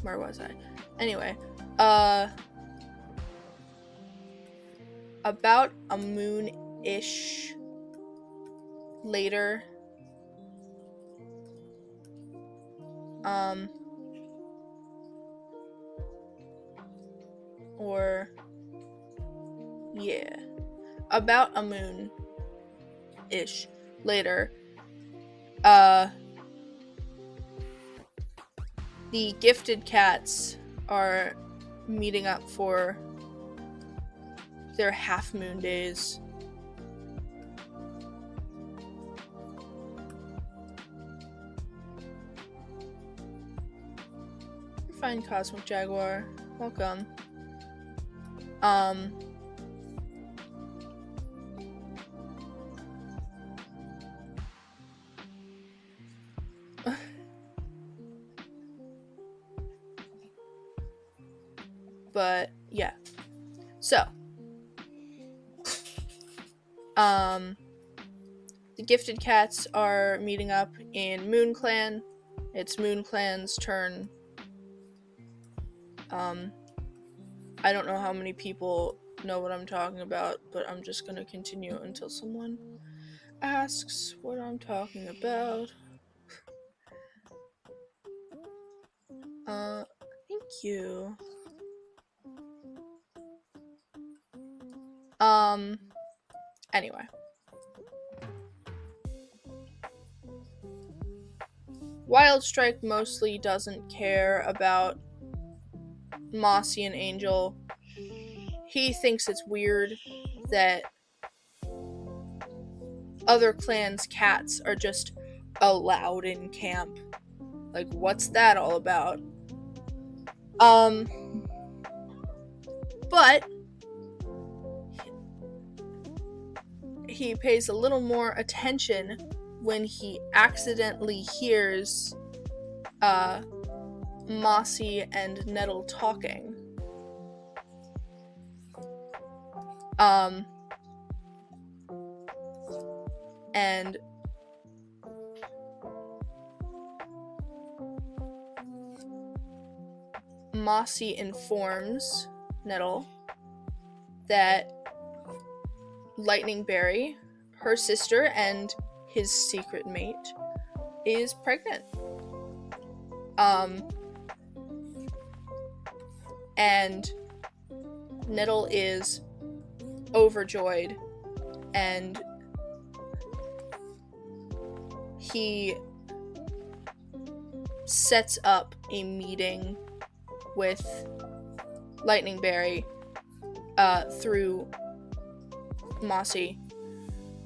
Where was I? Anyway, about a moon-ish later, or yeah, about a moon-ish later, the gifted cats are meeting up for their half moon days. fine, Cosmic Jaguar. Welcome. But yeah. So, the Gifted Cats are meeting up in Moon Clan. It's Moon Clan's turn. I don't know how many people know what I'm talking about, but I'm just gonna continue until someone asks what I'm talking about. Thank you. Anyway. Wildstrike mostly doesn't care about Mossy and Angel. He thinks it's weird that other clans' cats are just allowed in camp. Like, what's that all about? But he pays a little more attention when he accidentally hears Mossy and Nettle talking. And Mossy informs Nettle that Lightning Berry, her sister and his secret mate, is pregnant. And Nettle is overjoyed, and he sets up a meeting with Lightning Berry through Mossy.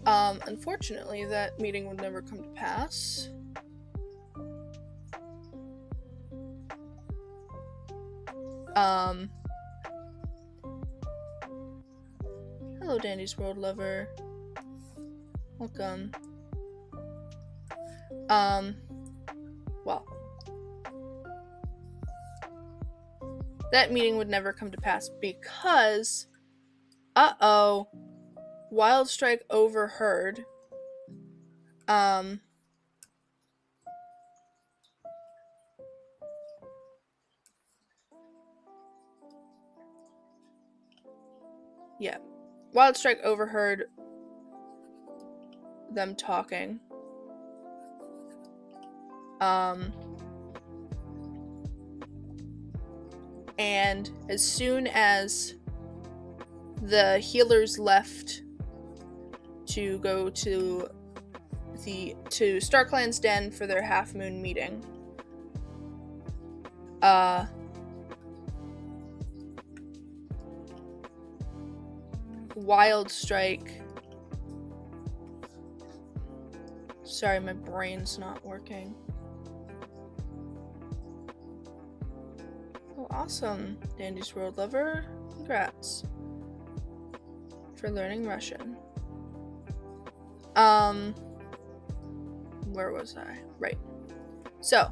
Unfortunately, that meeting would never come to pass. Hello, Dandy's World Lover. Welcome. Well, that meeting would never come to pass because, Wildstrike overheard, Wildstrike overheard them talking. And as soon as the healers left to go to StarClan's Den for their half moon meeting, Wildstrike. Sorry, my brain's not working. Oh, awesome, Dandy's World Lover. Congrats for learning Russian. Where was I? Right. So,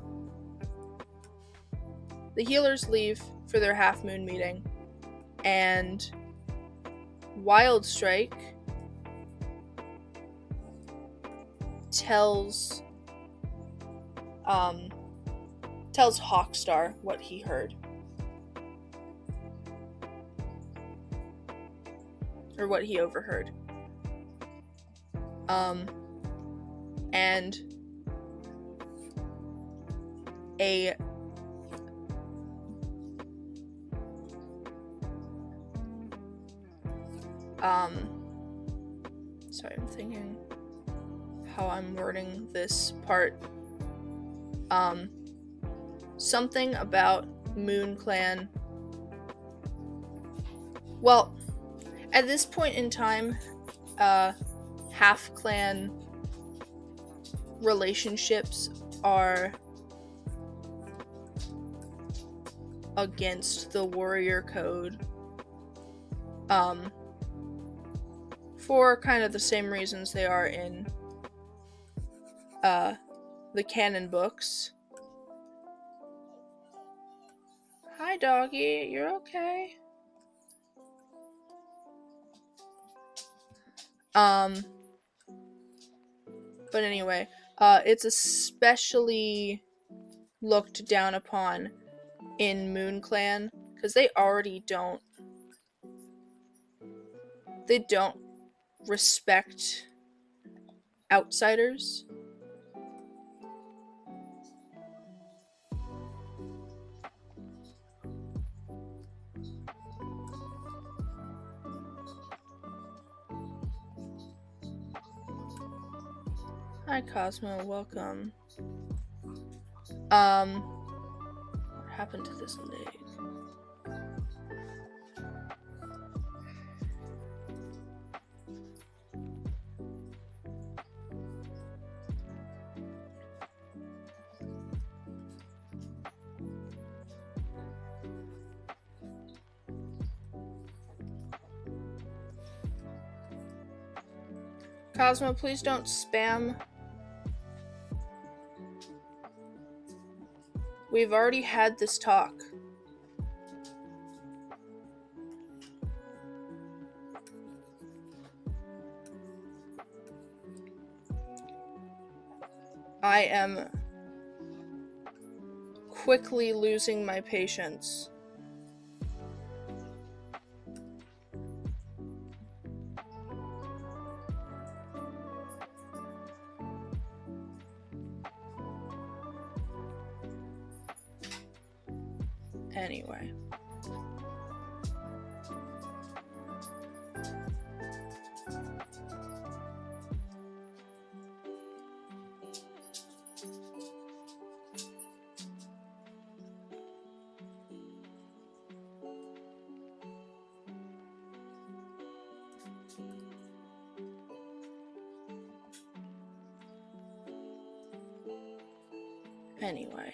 the healers leave for their half moon meeting, and Wildstrike tells Hawkstar what he heard. Or what he overheard. And sorry, I'm thinking how I'm wording this part. Something about Moon Clan. Well, at this point in time, half-clan relationships are against the Warrior Code. For kind of the same reasons they are in the canon books. Hi, doggy. You're okay? But anyway, it's especially looked down upon in Moon Clan because they don't respect outsiders. Hi, Cosmo. Welcome. What happened to this leg? Cosmo, please don't spam. We've already had this talk. I am quickly losing my patience. Anyway. Anyway.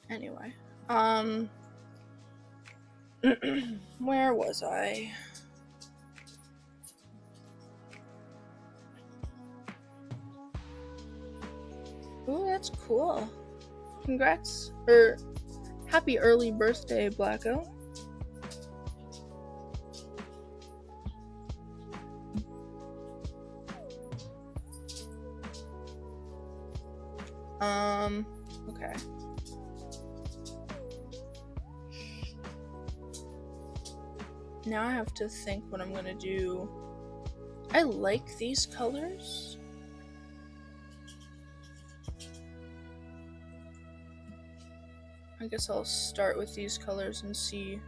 Anyway, where was I? Ooh, that's cool. Congrats, or happy early birthday, Blacko. Okay. Now I have to think what I'm gonna do. I like these colors. I guess I'll start with these colors and see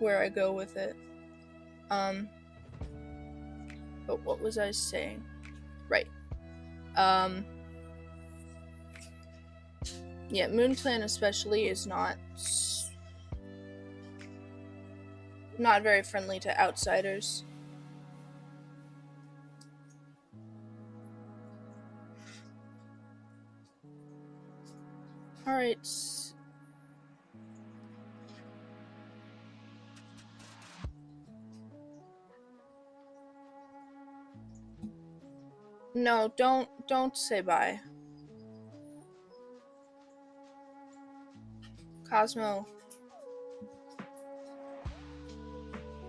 where I go with it. But what was I saying? Right. Yeah, Moon Clan especially is not very friendly to outsiders. Alright. No, don't say bye. Cosmo.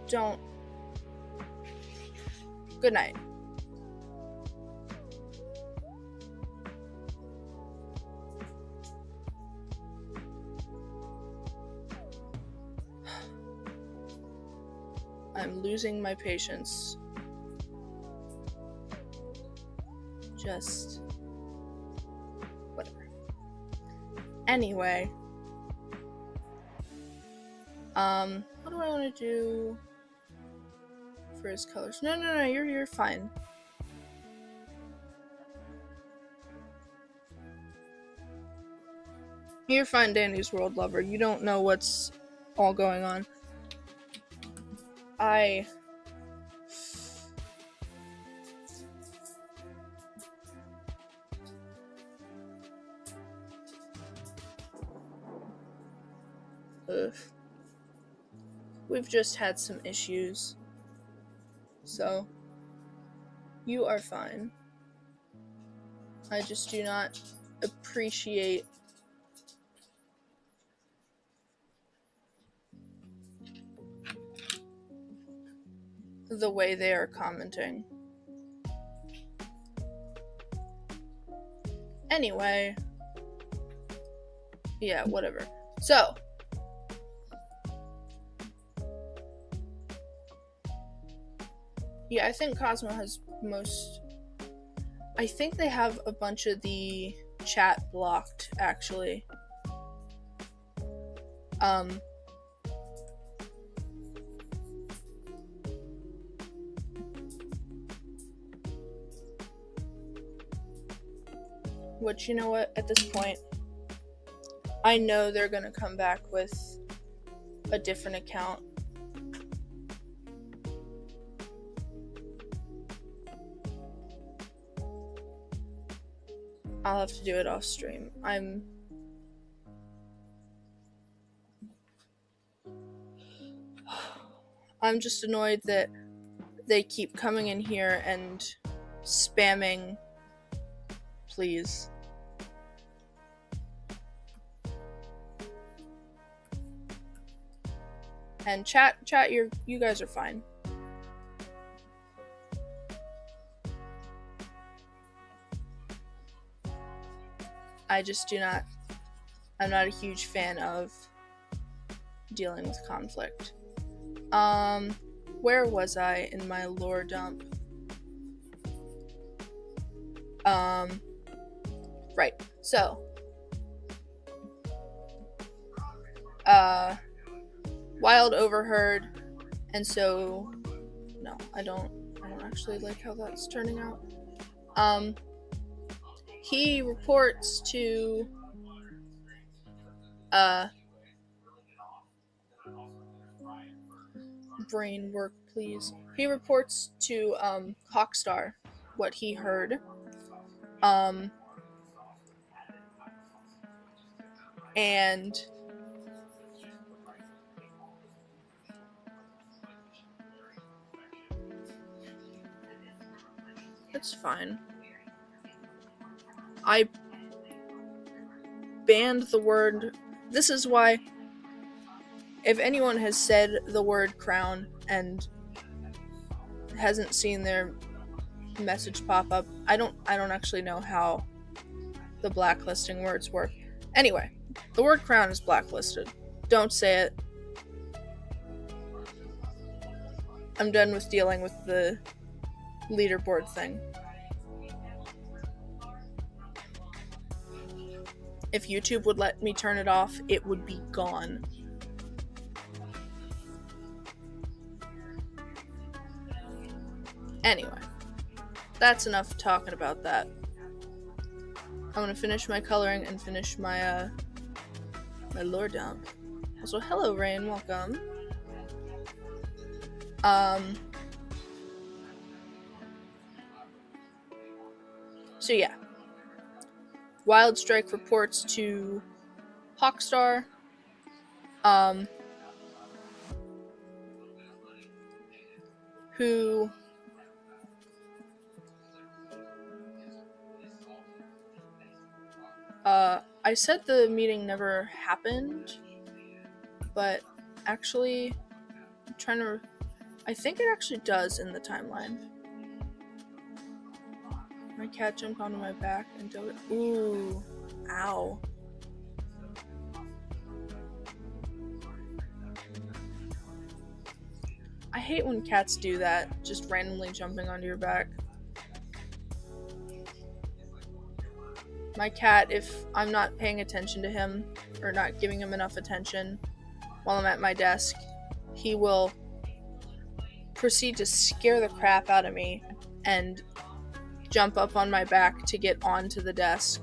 Don't. Good night. I'm losing my patience. Just whatever. Anyway, what do I want to do for his colors? No, you're fine. You're fine, Danny's World Lover. You don't know what's all going on. We've just had some issues. So, you are fine. I just do not appreciate the way they are commenting. Anyway, yeah, whatever. So, yeah, I think Cosmo has I think they have a bunch of the chat blocked, actually. Which, you know what, at this point, I know they're gonna come back with a different account. I'll have to do it off stream. I'm just annoyed that they keep coming in here and spamming please. And chat, you guys are fine. I'm not a huge fan of dealing with conflict. Where was I in my lore dump? Right. So, Wild overheard, and so, no, I don't actually like how that's turning out. He reports to, brain work, please. He reports to, Hawkstar what he heard. And it's fine. I banned the word. This is why, if anyone has said the word crown and hasn't seen their message pop up, I don't actually know how the blacklisting words work. Anyway, the word crown is blacklisted. Don't say it. I'm done with dealing with the leaderboard thing. If YouTube would let me turn it off, it would be gone. Anyway, that's enough talking about that. I'm gonna finish my coloring and finish my my lore dump. Also, hello Rain, welcome. So yeah. Wild Strike reports to Hawkstar. Who I said the meeting never happened, but actually I think it actually does in the timeline. My cat jumped onto my back and dove it. Ooh. Ow. I hate when cats do that, just randomly jumping onto your back. My cat, if I'm not paying attention to him, or not giving him enough attention while I'm at my desk, he will proceed to scare the crap out of me and jump up on my back to get onto the desk,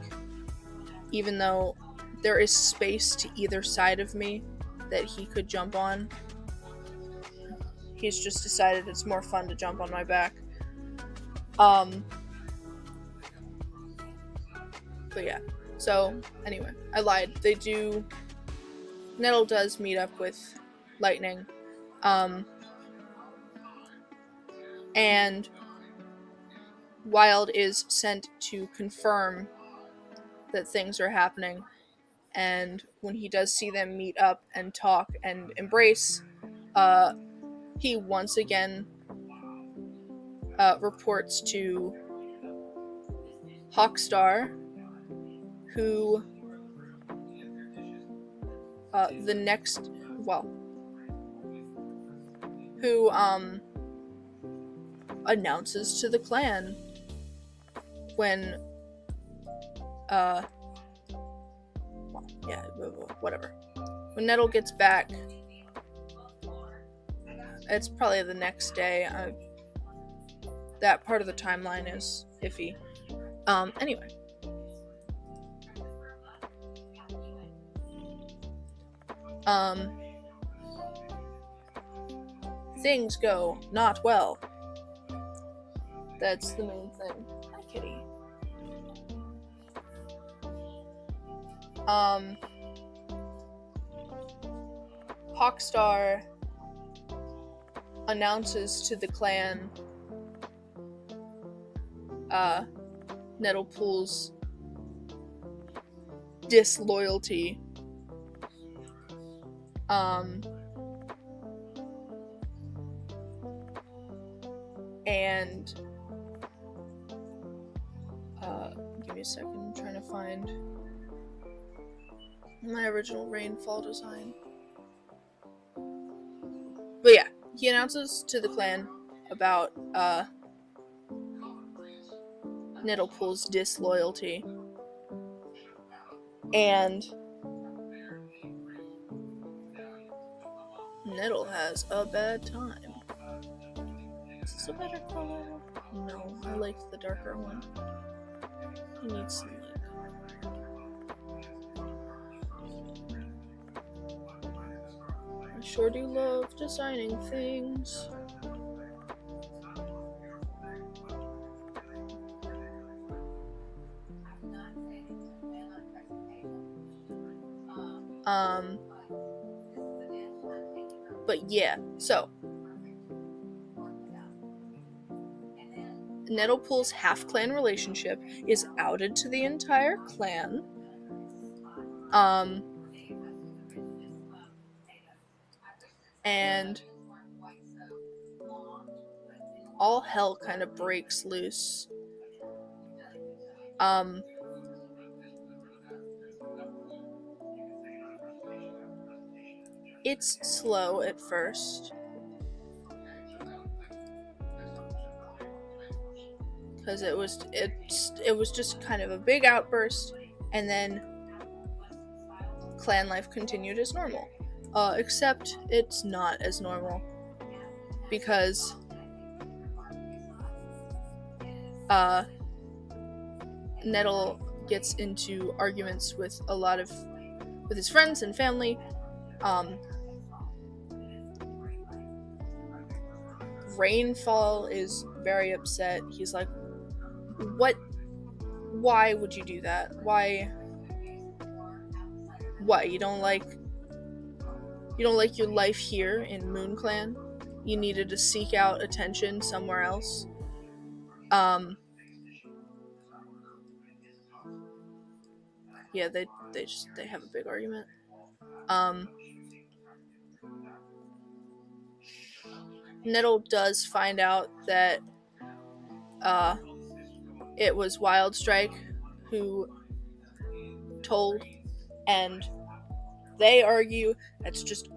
even though there is space to either side of me that he could jump on. He's just decided it's more fun to jump on my back. But yeah. So, anyway, I lied. Nettle does meet up with Lightning. And Wild is sent to confirm that things are happening. And when he does see them meet up and talk and embrace, he once again reports to Hawkstar, who announces to the clan when whatever. When Nettle gets back, it's probably the next day. That part of the timeline is iffy. Anyway. Things go not well. That's the main thing. Hi, kitty. Hawkstar announces to the clan Nettlepool's disloyalty. And give me a second, I'm trying to find my original rainfall design. But yeah, he announces to the clan about Nettlepool's disloyalty. And Nettle has a bad time. Is this a better color? No, I like the darker one. He needs some light. I sure do love designing things. But yeah, so Nettlepool's half-clan relationship is outed to the entire clan. And all hell kind of breaks loose. It's slow at first, because it was just kind of a big outburst, and then clan life continued as normal. Except it's not as normal, because Nettle gets into arguments with with his friends and family. Rainfall is very upset. He's like, why would you do that? Why? What, you don't like your life here in Moon Clan? You needed to seek out attention somewhere else? Yeah, they have a big argument. Nettle does find out that it was Wildstrike who told, and they argue. It's just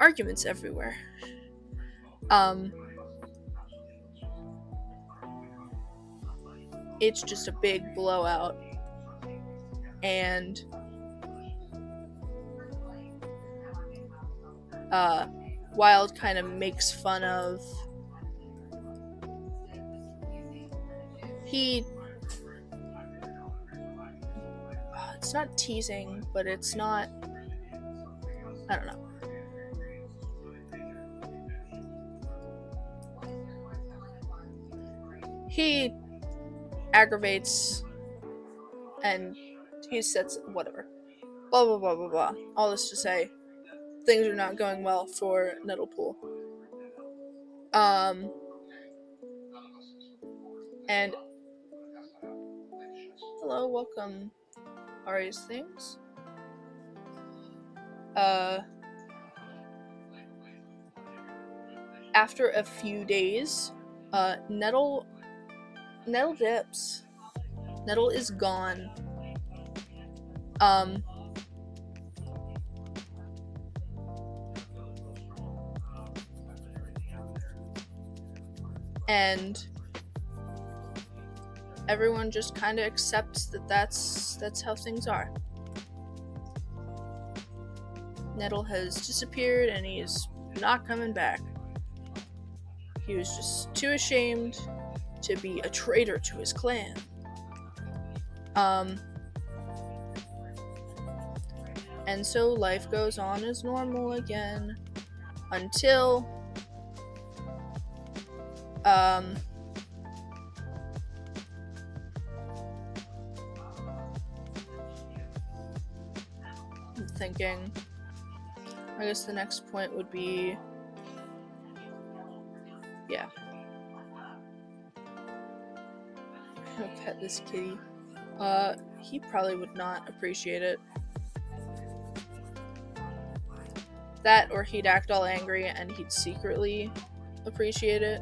arguments everywhere. It's just a big blowout, and Wild kind of makes fun of. It's it's not teasing, but it's not, I don't know. He aggravates and he sets whatever. Blah blah blah blah blah. All this to say, things are not going well for Nettlepool. And hello, welcome, Ari's things. After a few days, Nettle dips. Nettle is gone. And everyone just kind of accepts that that's how things are. Nettle has disappeared and he's not coming back. He was just too ashamed to be a traitor to his clan. And so life goes on as normal again until I'm thinking, I guess the next point would be, yeah. I'm gonna pet this kitty. He probably would not appreciate it. That, or he'd act all angry and he'd secretly appreciate it.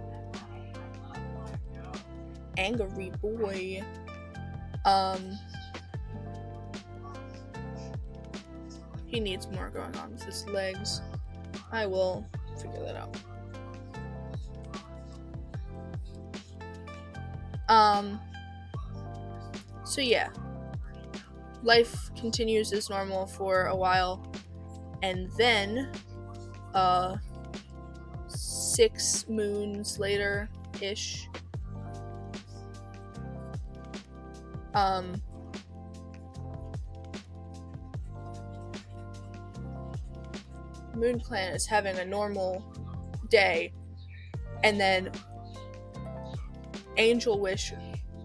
Angry boy. He needs more going on with his legs. I will figure that out. So yeah. Life continues as normal for a while. And then, 6 moons later-ish, Moon Clan is having a normal day, and then Angel Wish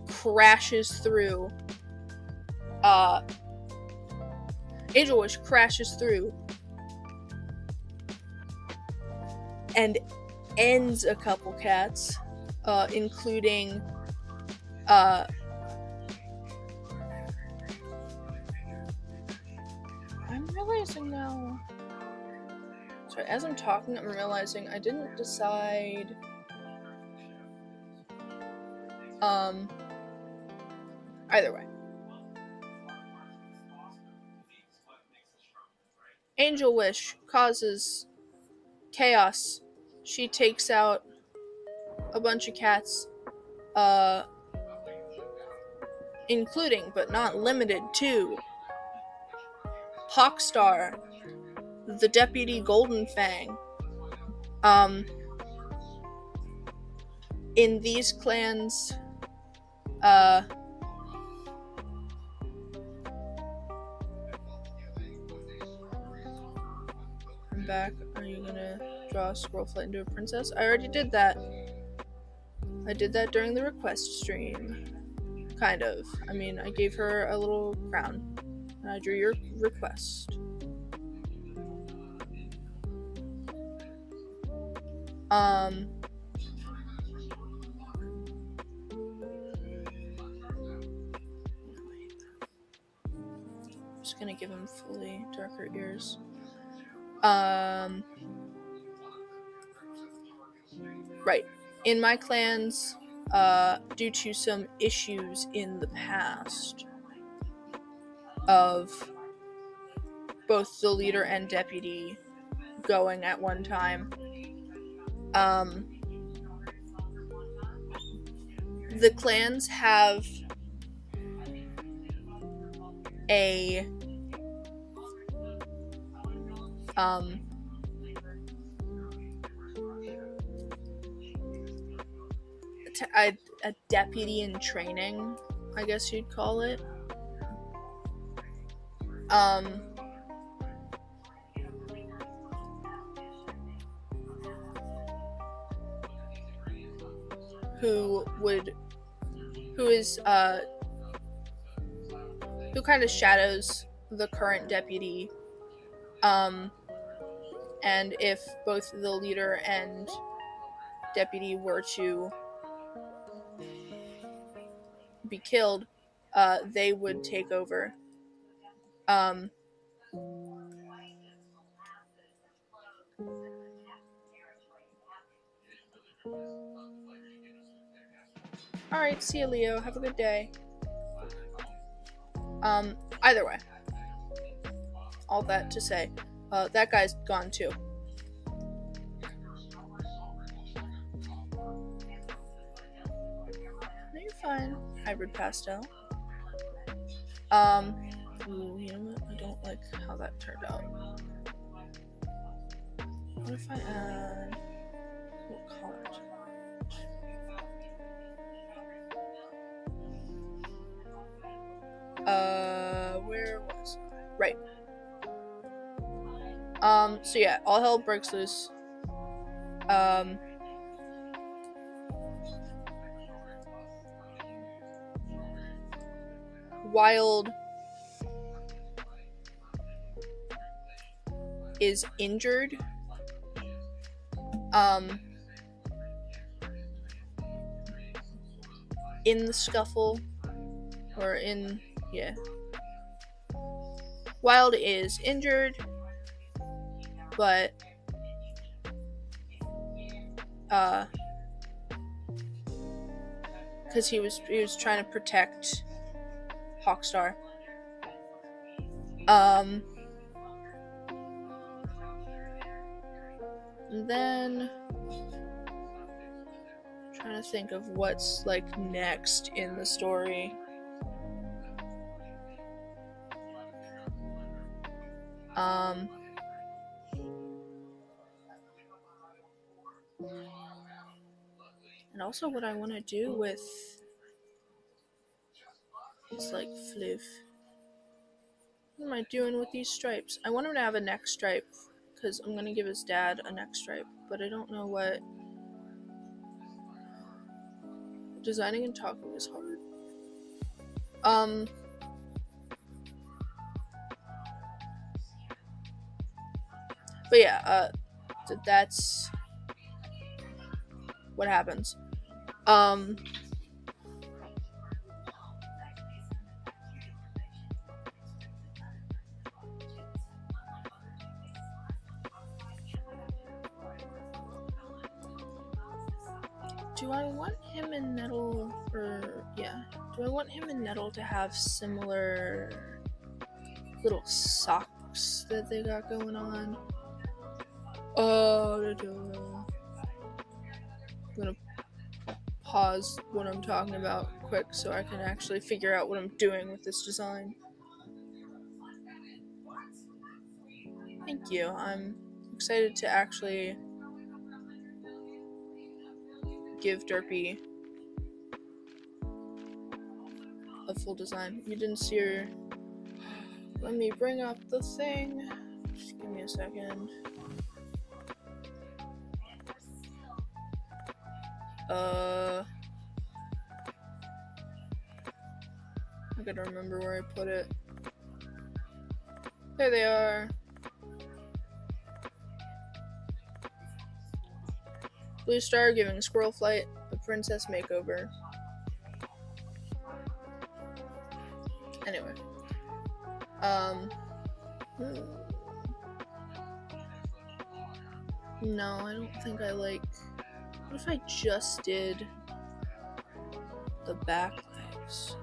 crashes through, and ends a couple cats, including, I'm realizing now, sorry, as I'm talking, I'm realizing I didn't decide, either way. Angel Wish causes chaos. She takes out a bunch of cats, including, but not limited to, Hawkstar, the Deputy Golden Fang. In these clans, I'm back. Are you gonna draw a squirrel flight into a princess? I already did that. I did that during the request stream. Kind of. I mean, I gave her a little crown. And I drew your request. I'm just gonna give him fully darker ears. Right. In my clans, due to some issues in the past of both the leader and deputy going at one time, the clans have a deputy in training, I guess you'd call it. who kind of shadows the current deputy. And if both the leader and deputy were to be killed, they would take over. Alright, see you, Leo. Have a good day. Either way. All that to say, that guy's gone too. No, you're fine. Hybrid pastel. Ooh, you know what? I don't like how that turned out. What if I add... what color? Where was I? Right. So yeah, all hell breaks loose. Wild is injured. In the scuffle, or in, yeah. Wild is injured, but because he was trying to protect Hawkstar. And then I'm trying to think of what's like next in the story. And also what I want to do with is like Fliv. What am I doing with these stripes? I want him to have a neck stripe because I'm going to give his dad a neck stripe, but I don't know what. Designing and talking is hard. But yeah, that's what happens. Do I want him and Nettle, do I want him and Nettle to have similar little socks that they got going on? I'm gonna pause what I'm talking about quick so I can actually figure out what I'm doing with this design. Thank you. I'm excited to actually give Derpy a full design. You didn't see her. Let me bring up the thing. Just give me a second. I gotta remember where I put it. There they are. Blue Star giving Squirrel Flight a princess makeover. Anyway. No, I don't think I like... What if I just did the back legs?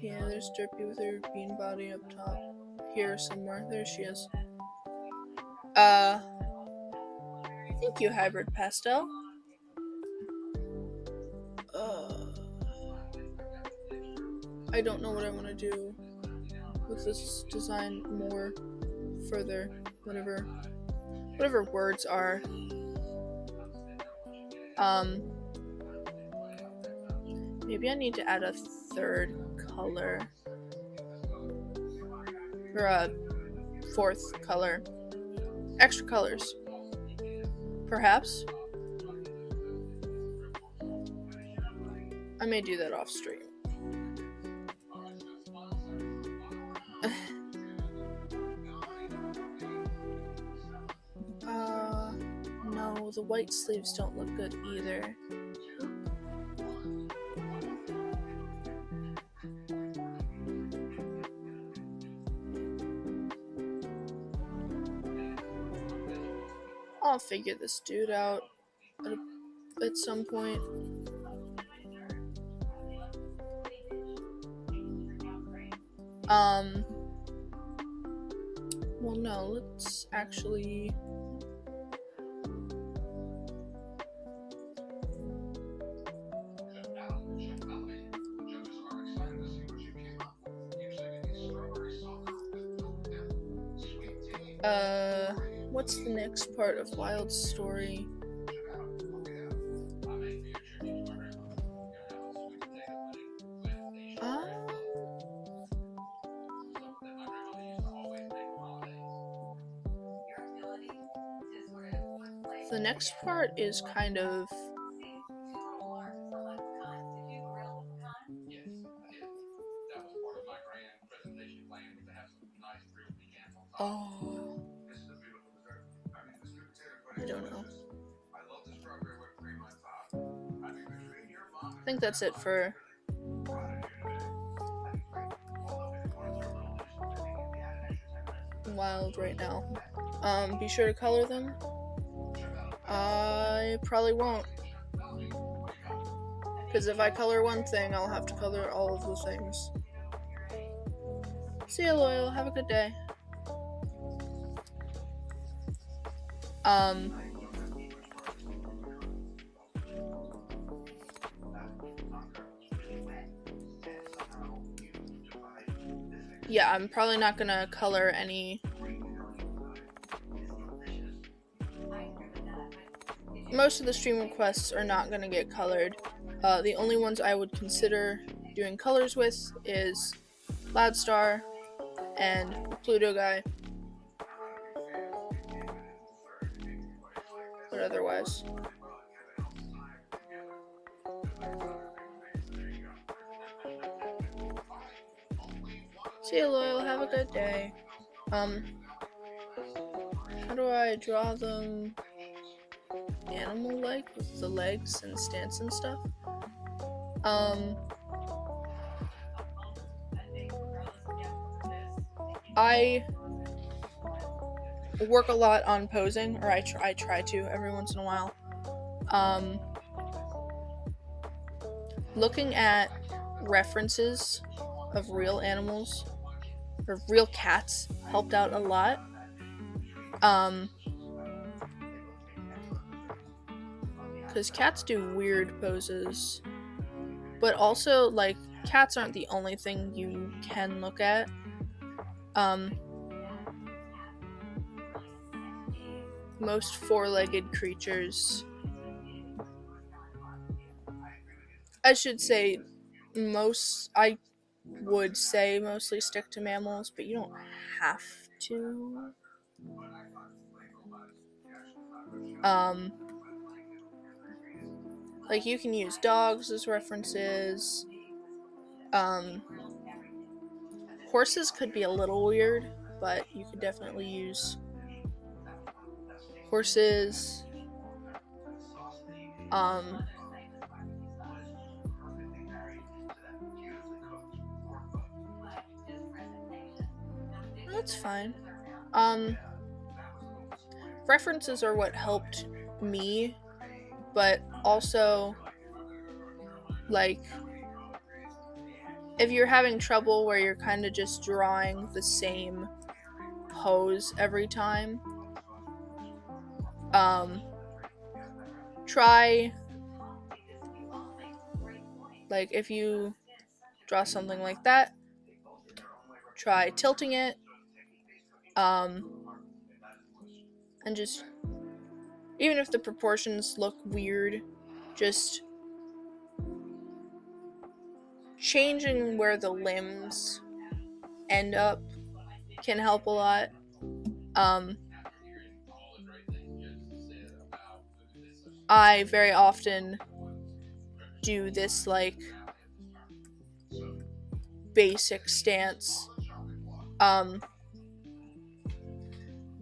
Yeah, there's Derpy with her bean body up top. Here somewhere. There she is. Thank you, Hybrid Pastel. I don't know what I want to do with this design more further, whatever words are. Maybe I need to add a third color, or a fourth color. Extra colors, perhaps. I may do that off stream. No, the white sleeves don't look good either. I'll figure this dude out at some point. Well, no, let's actually... what's the next part of Wild's story? The next part is kind of... Oh... I don't know. I think that's it for... Wild right now. Be sure to color them. I probably won't. Because if I color one thing, I'll have to color all of the things. See ya, Loyal. Have a good day. Yeah, I'm probably not gonna color any... Most of the stream requests are not gonna get colored. The only ones I would consider doing colors with is Loudstar and Pluto guy. But otherwise... See you, Loyal. Have a good day. How do I draw them animal-like with the legs and stance and stuff? I work a lot on posing, or I try to every once in a while. Looking at references of real animals or real cats helped out a lot. Because cats do weird poses, but also, like, cats aren't the only thing you can look at. Most four-legged creatures, I should say, I would say mostly stick to mammals, but you don't have to. Like, you can use dogs as references. Horses could be a little weird, but you could definitely use horses. That's fine. References are what helped me, but also, like, if you're having trouble where you're kind of just drawing the same pose every time, try, like, if you draw something like that. Try tilting it, and just, even if the proportions look weird, just changing where the limbs end up can help a lot. I very often do this like basic stance,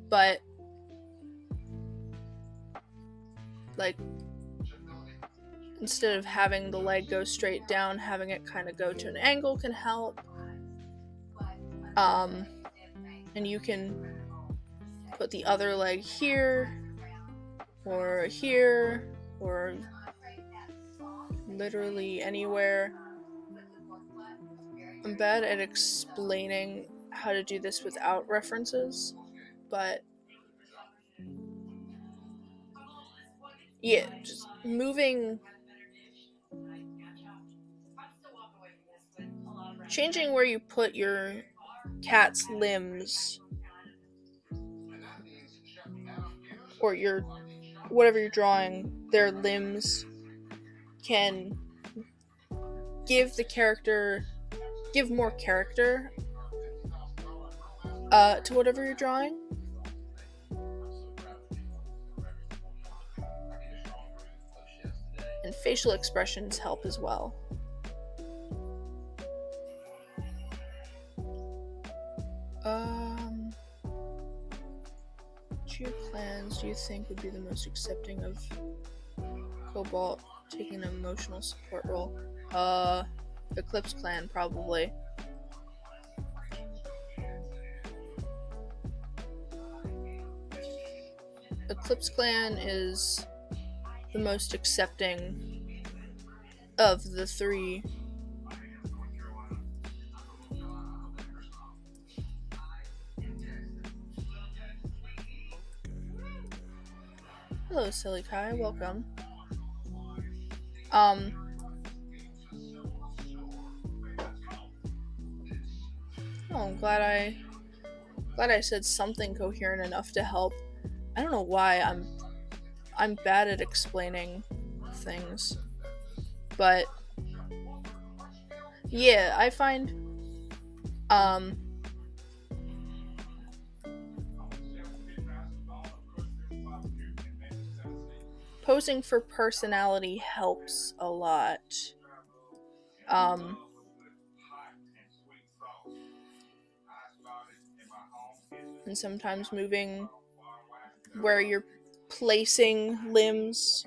but like instead of having the leg go straight down, having it kind of go to an angle can help. And you can put the other leg here, or literally anywhere. I'm bad at explaining how to do this without references, but yeah, just changing where you put your cat's limbs, or your whatever you're drawing, their limbs can give more character to whatever you're drawing. And facial expressions help as well. Which of your clans do you think would be the most accepting of Cobalt taking an emotional support role? Eclipse clan, probably. Eclipse clan is the most accepting of the three. Hello, Silly Kai, welcome. I'm glad I said something coherent enough to help. I don't know why I'm bad at explaining things, but yeah, I find posing for personality helps a lot. And sometimes moving where you're placing limbs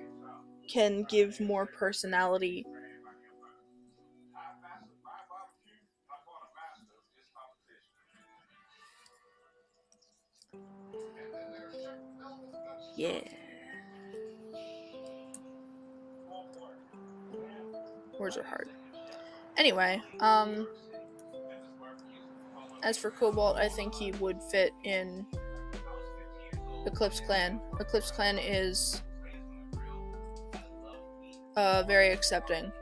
can give more personality. Yeah. Words are hard. Anyway, as for Cobalt, I think he would fit in Eclipse clan. Eclipse clan is very accepting.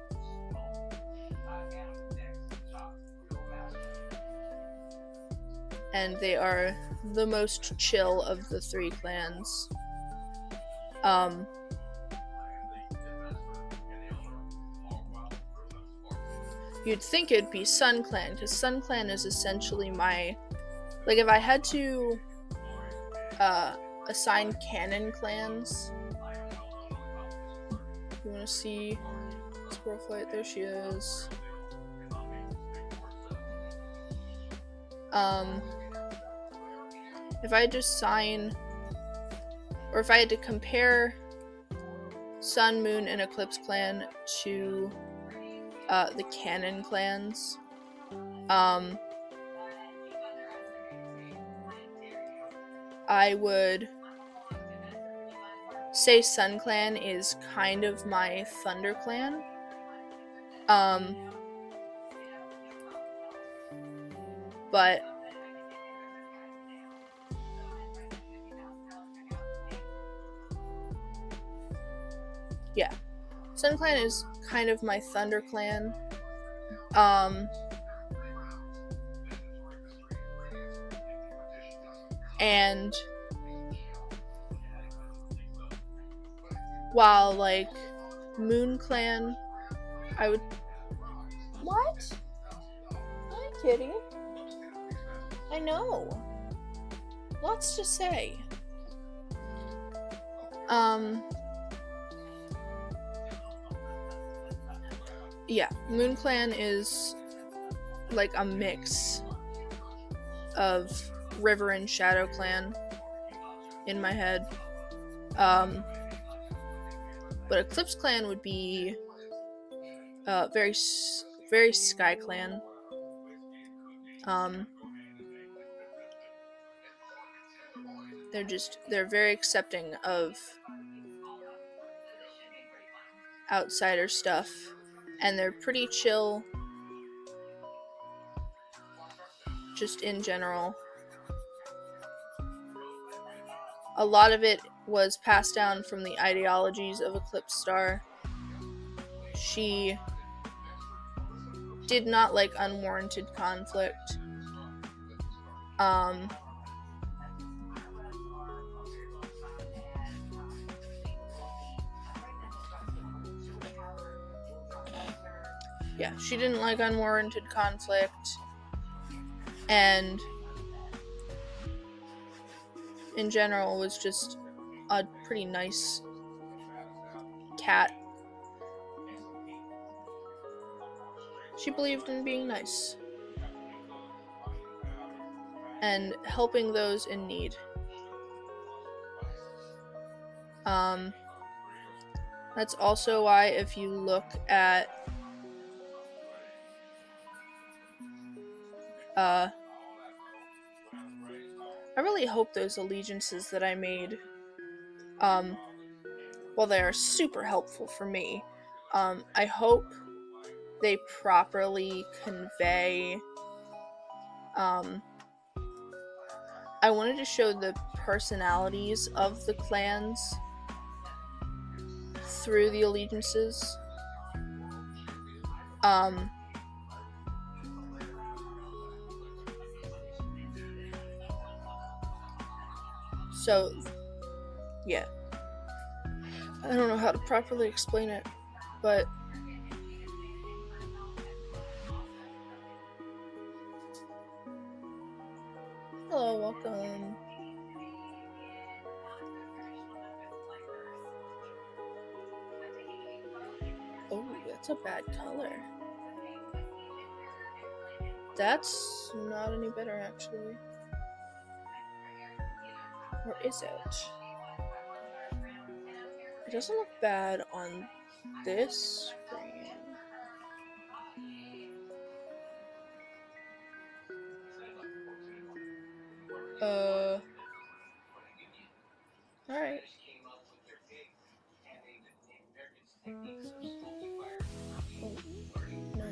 And they are the most chill of the three clans. You'd think it'd be Sun Clan, because Sun Clan is essentially my... Like, if I had to assign canon clans... You want to see Squirrel Flight? There she is. If I had to assign... Or if I had to compare Sun, Moon, and Eclipse Clan to the canon clans, I would say Sun Clan is kind of my Thunder Clan. But yeah, Sun Clan is kind of my Thunder Clan, And while, like, Moon Clan, I would... What? Hi, kitty. I know. Lots to say. Yeah, Moon Clan is like a mix of River and Shadow Clan in my head. But Eclipse Clan would be very Sky Clan. They're very accepting of outsider stuff, and they're pretty chill just in general. A lot of it was passed down from the ideologies of Eclipse Star. She did not like unwarranted conflict. Yeah, she didn't like unwarranted conflict, and in general was just a pretty nice cat. She believed in being nice and helping those in need. That's also why, if you look at I really hope those allegiances that I made, while they are super helpful for me, I hope they properly convey, I wanted to show the personalities of the clans through the allegiances. So, yeah. I don't know how to properly explain it, but hello, welcome. Oh, that's a bad color. That's not any better, actually. Or is it? It doesn't look bad on this screen. Alright. Oh, no.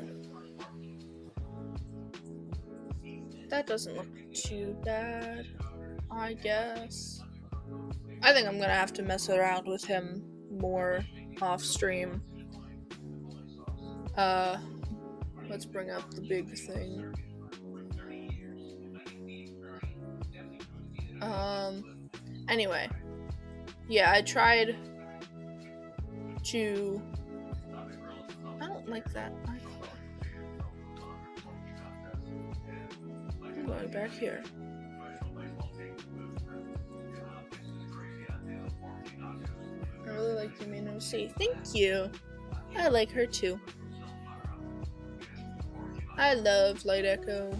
That doesn't look too bad, I guess. I think I'm gonna have to mess around with him more off stream. Let's bring up the big thing. Anyway. Yeah, I tried to... I don't like that eye color. I'm going back here. I really like the main OC. Thank you. I like her too. I love Light Echo.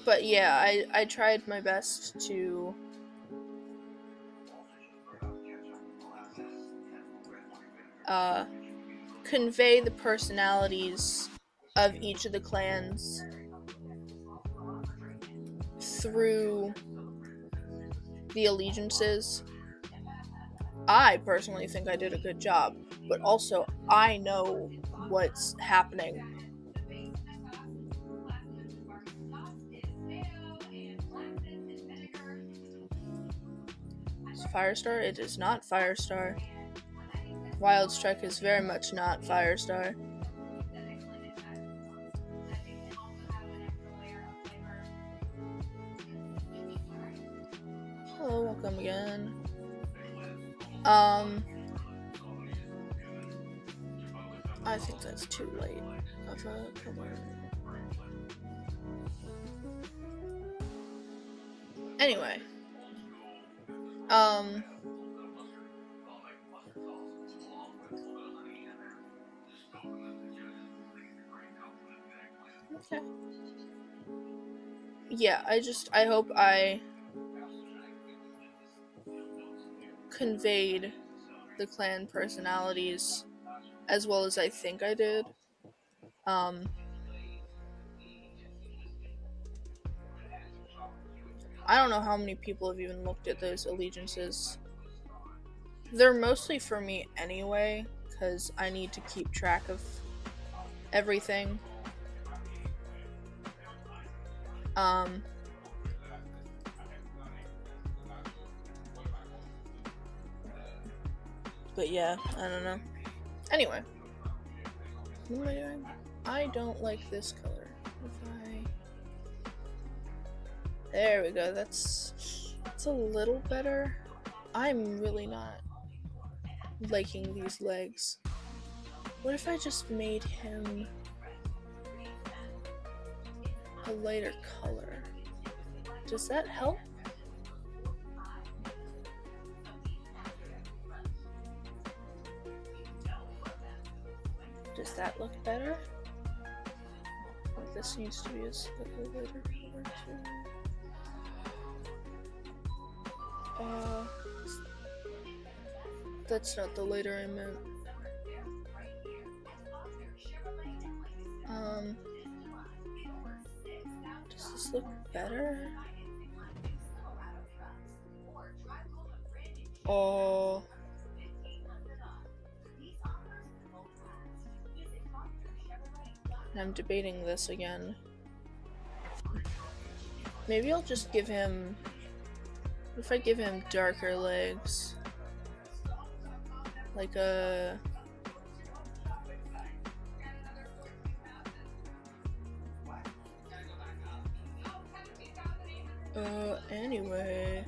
But yeah, I tried my best to convey the personalities of each of the clans through the allegiances. I personally think I did a good job, but also I know what's happening. Firestar? It is not Firestar. Wild Strike is very much not Firestar. Hello, welcome again. I think that's too late of a color. Anyway. Okay. Yeah, I hope I conveyed the clan personalities as well as I think I did. I don't know how many people have even looked at those allegiances. They're mostly for me anyway, because I need to keep track of everything. But yeah, I don't know. Anyway. What am I doing? I don't like this color. There we go, that's a little better. I'm really not liking these legs. What if I just made him a lighter color? Does that help? Does that look better? Oh, this needs to be a slightly lighter color too. That's not the lighter I meant. Does this look better? Oh. I'm debating this again. Maybe I'll just give him... What if I give him darker legs? Like a... Anyway...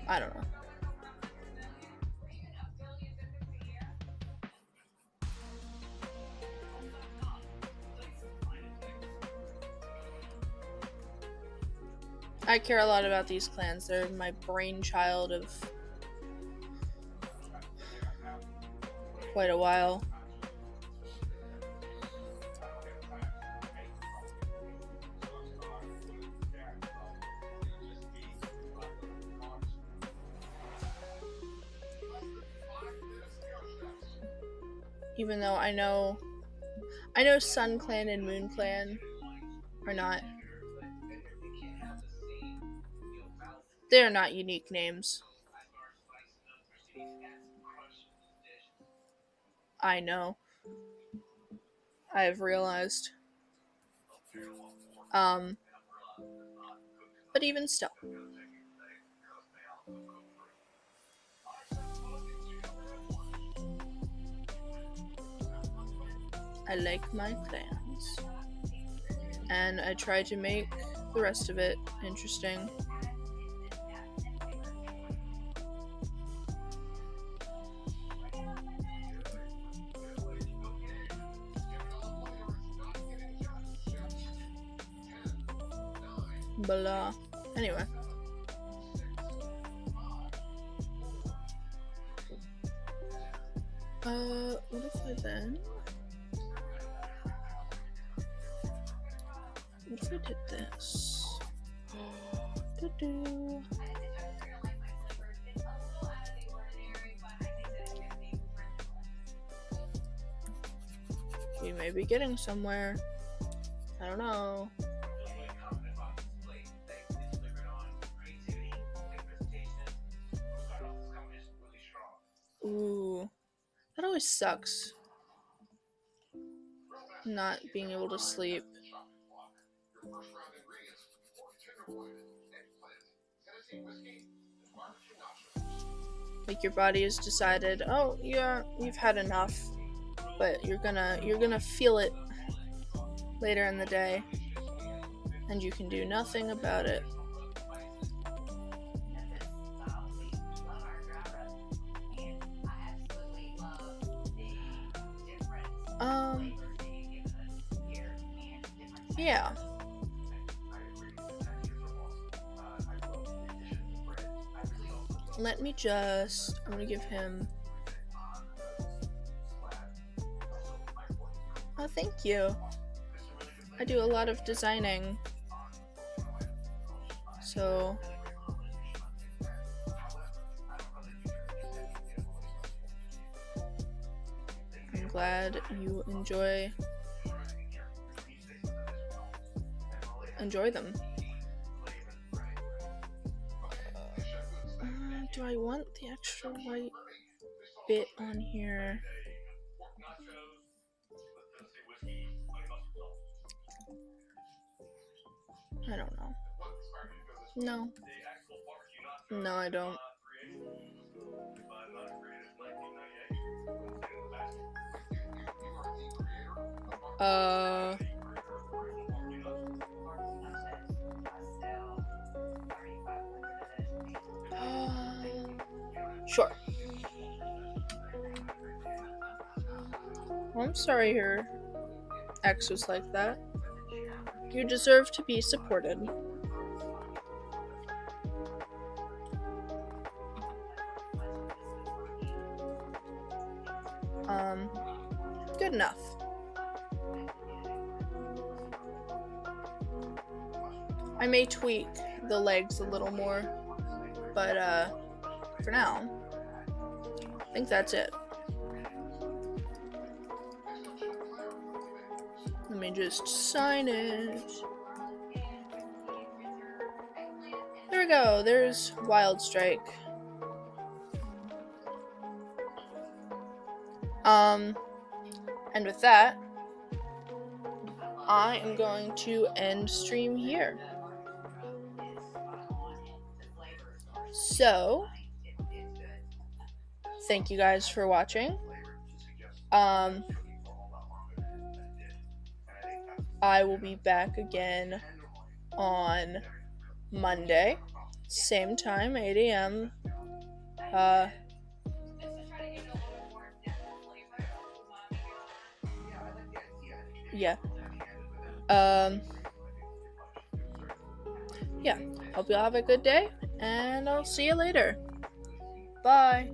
I don't know. I care a lot about these clans. They're my brainchild of quite a while. Even though I know Sun Clan and Moon Clan are not. They're not unique names. I know. I have realized. But even still. I like my clans. And I try to make the rest of it interesting. Blah. Anyway. What if I then... What if I did this? We may be getting somewhere. I don't know. Ooh. That always sucks. Not being able to sleep. Like your body has decided, oh yeah, you've had enough, but you're gonna feel it later in the day, and you can do nothing about it. Yeah. Let me just, I'm gonna give him, oh, thank you. I do a lot of designing, so I'm glad you enjoy them. Do I want the extra white bit on here? I don't know. No, I don't. Sure. I'm sorry your ex was like that. You deserve to be supported. Good enough. I may tweak the legs a little more, but for now, I think that's it. Let me just sign it. There we go. There's Wild Strike. And with that, I am going to end stream here. So, thank you guys for watching. I will be back again on Monday, same time, 8 a.m. Yeah. Yeah. Hope you all have a good day, and I'll see you later. Bye.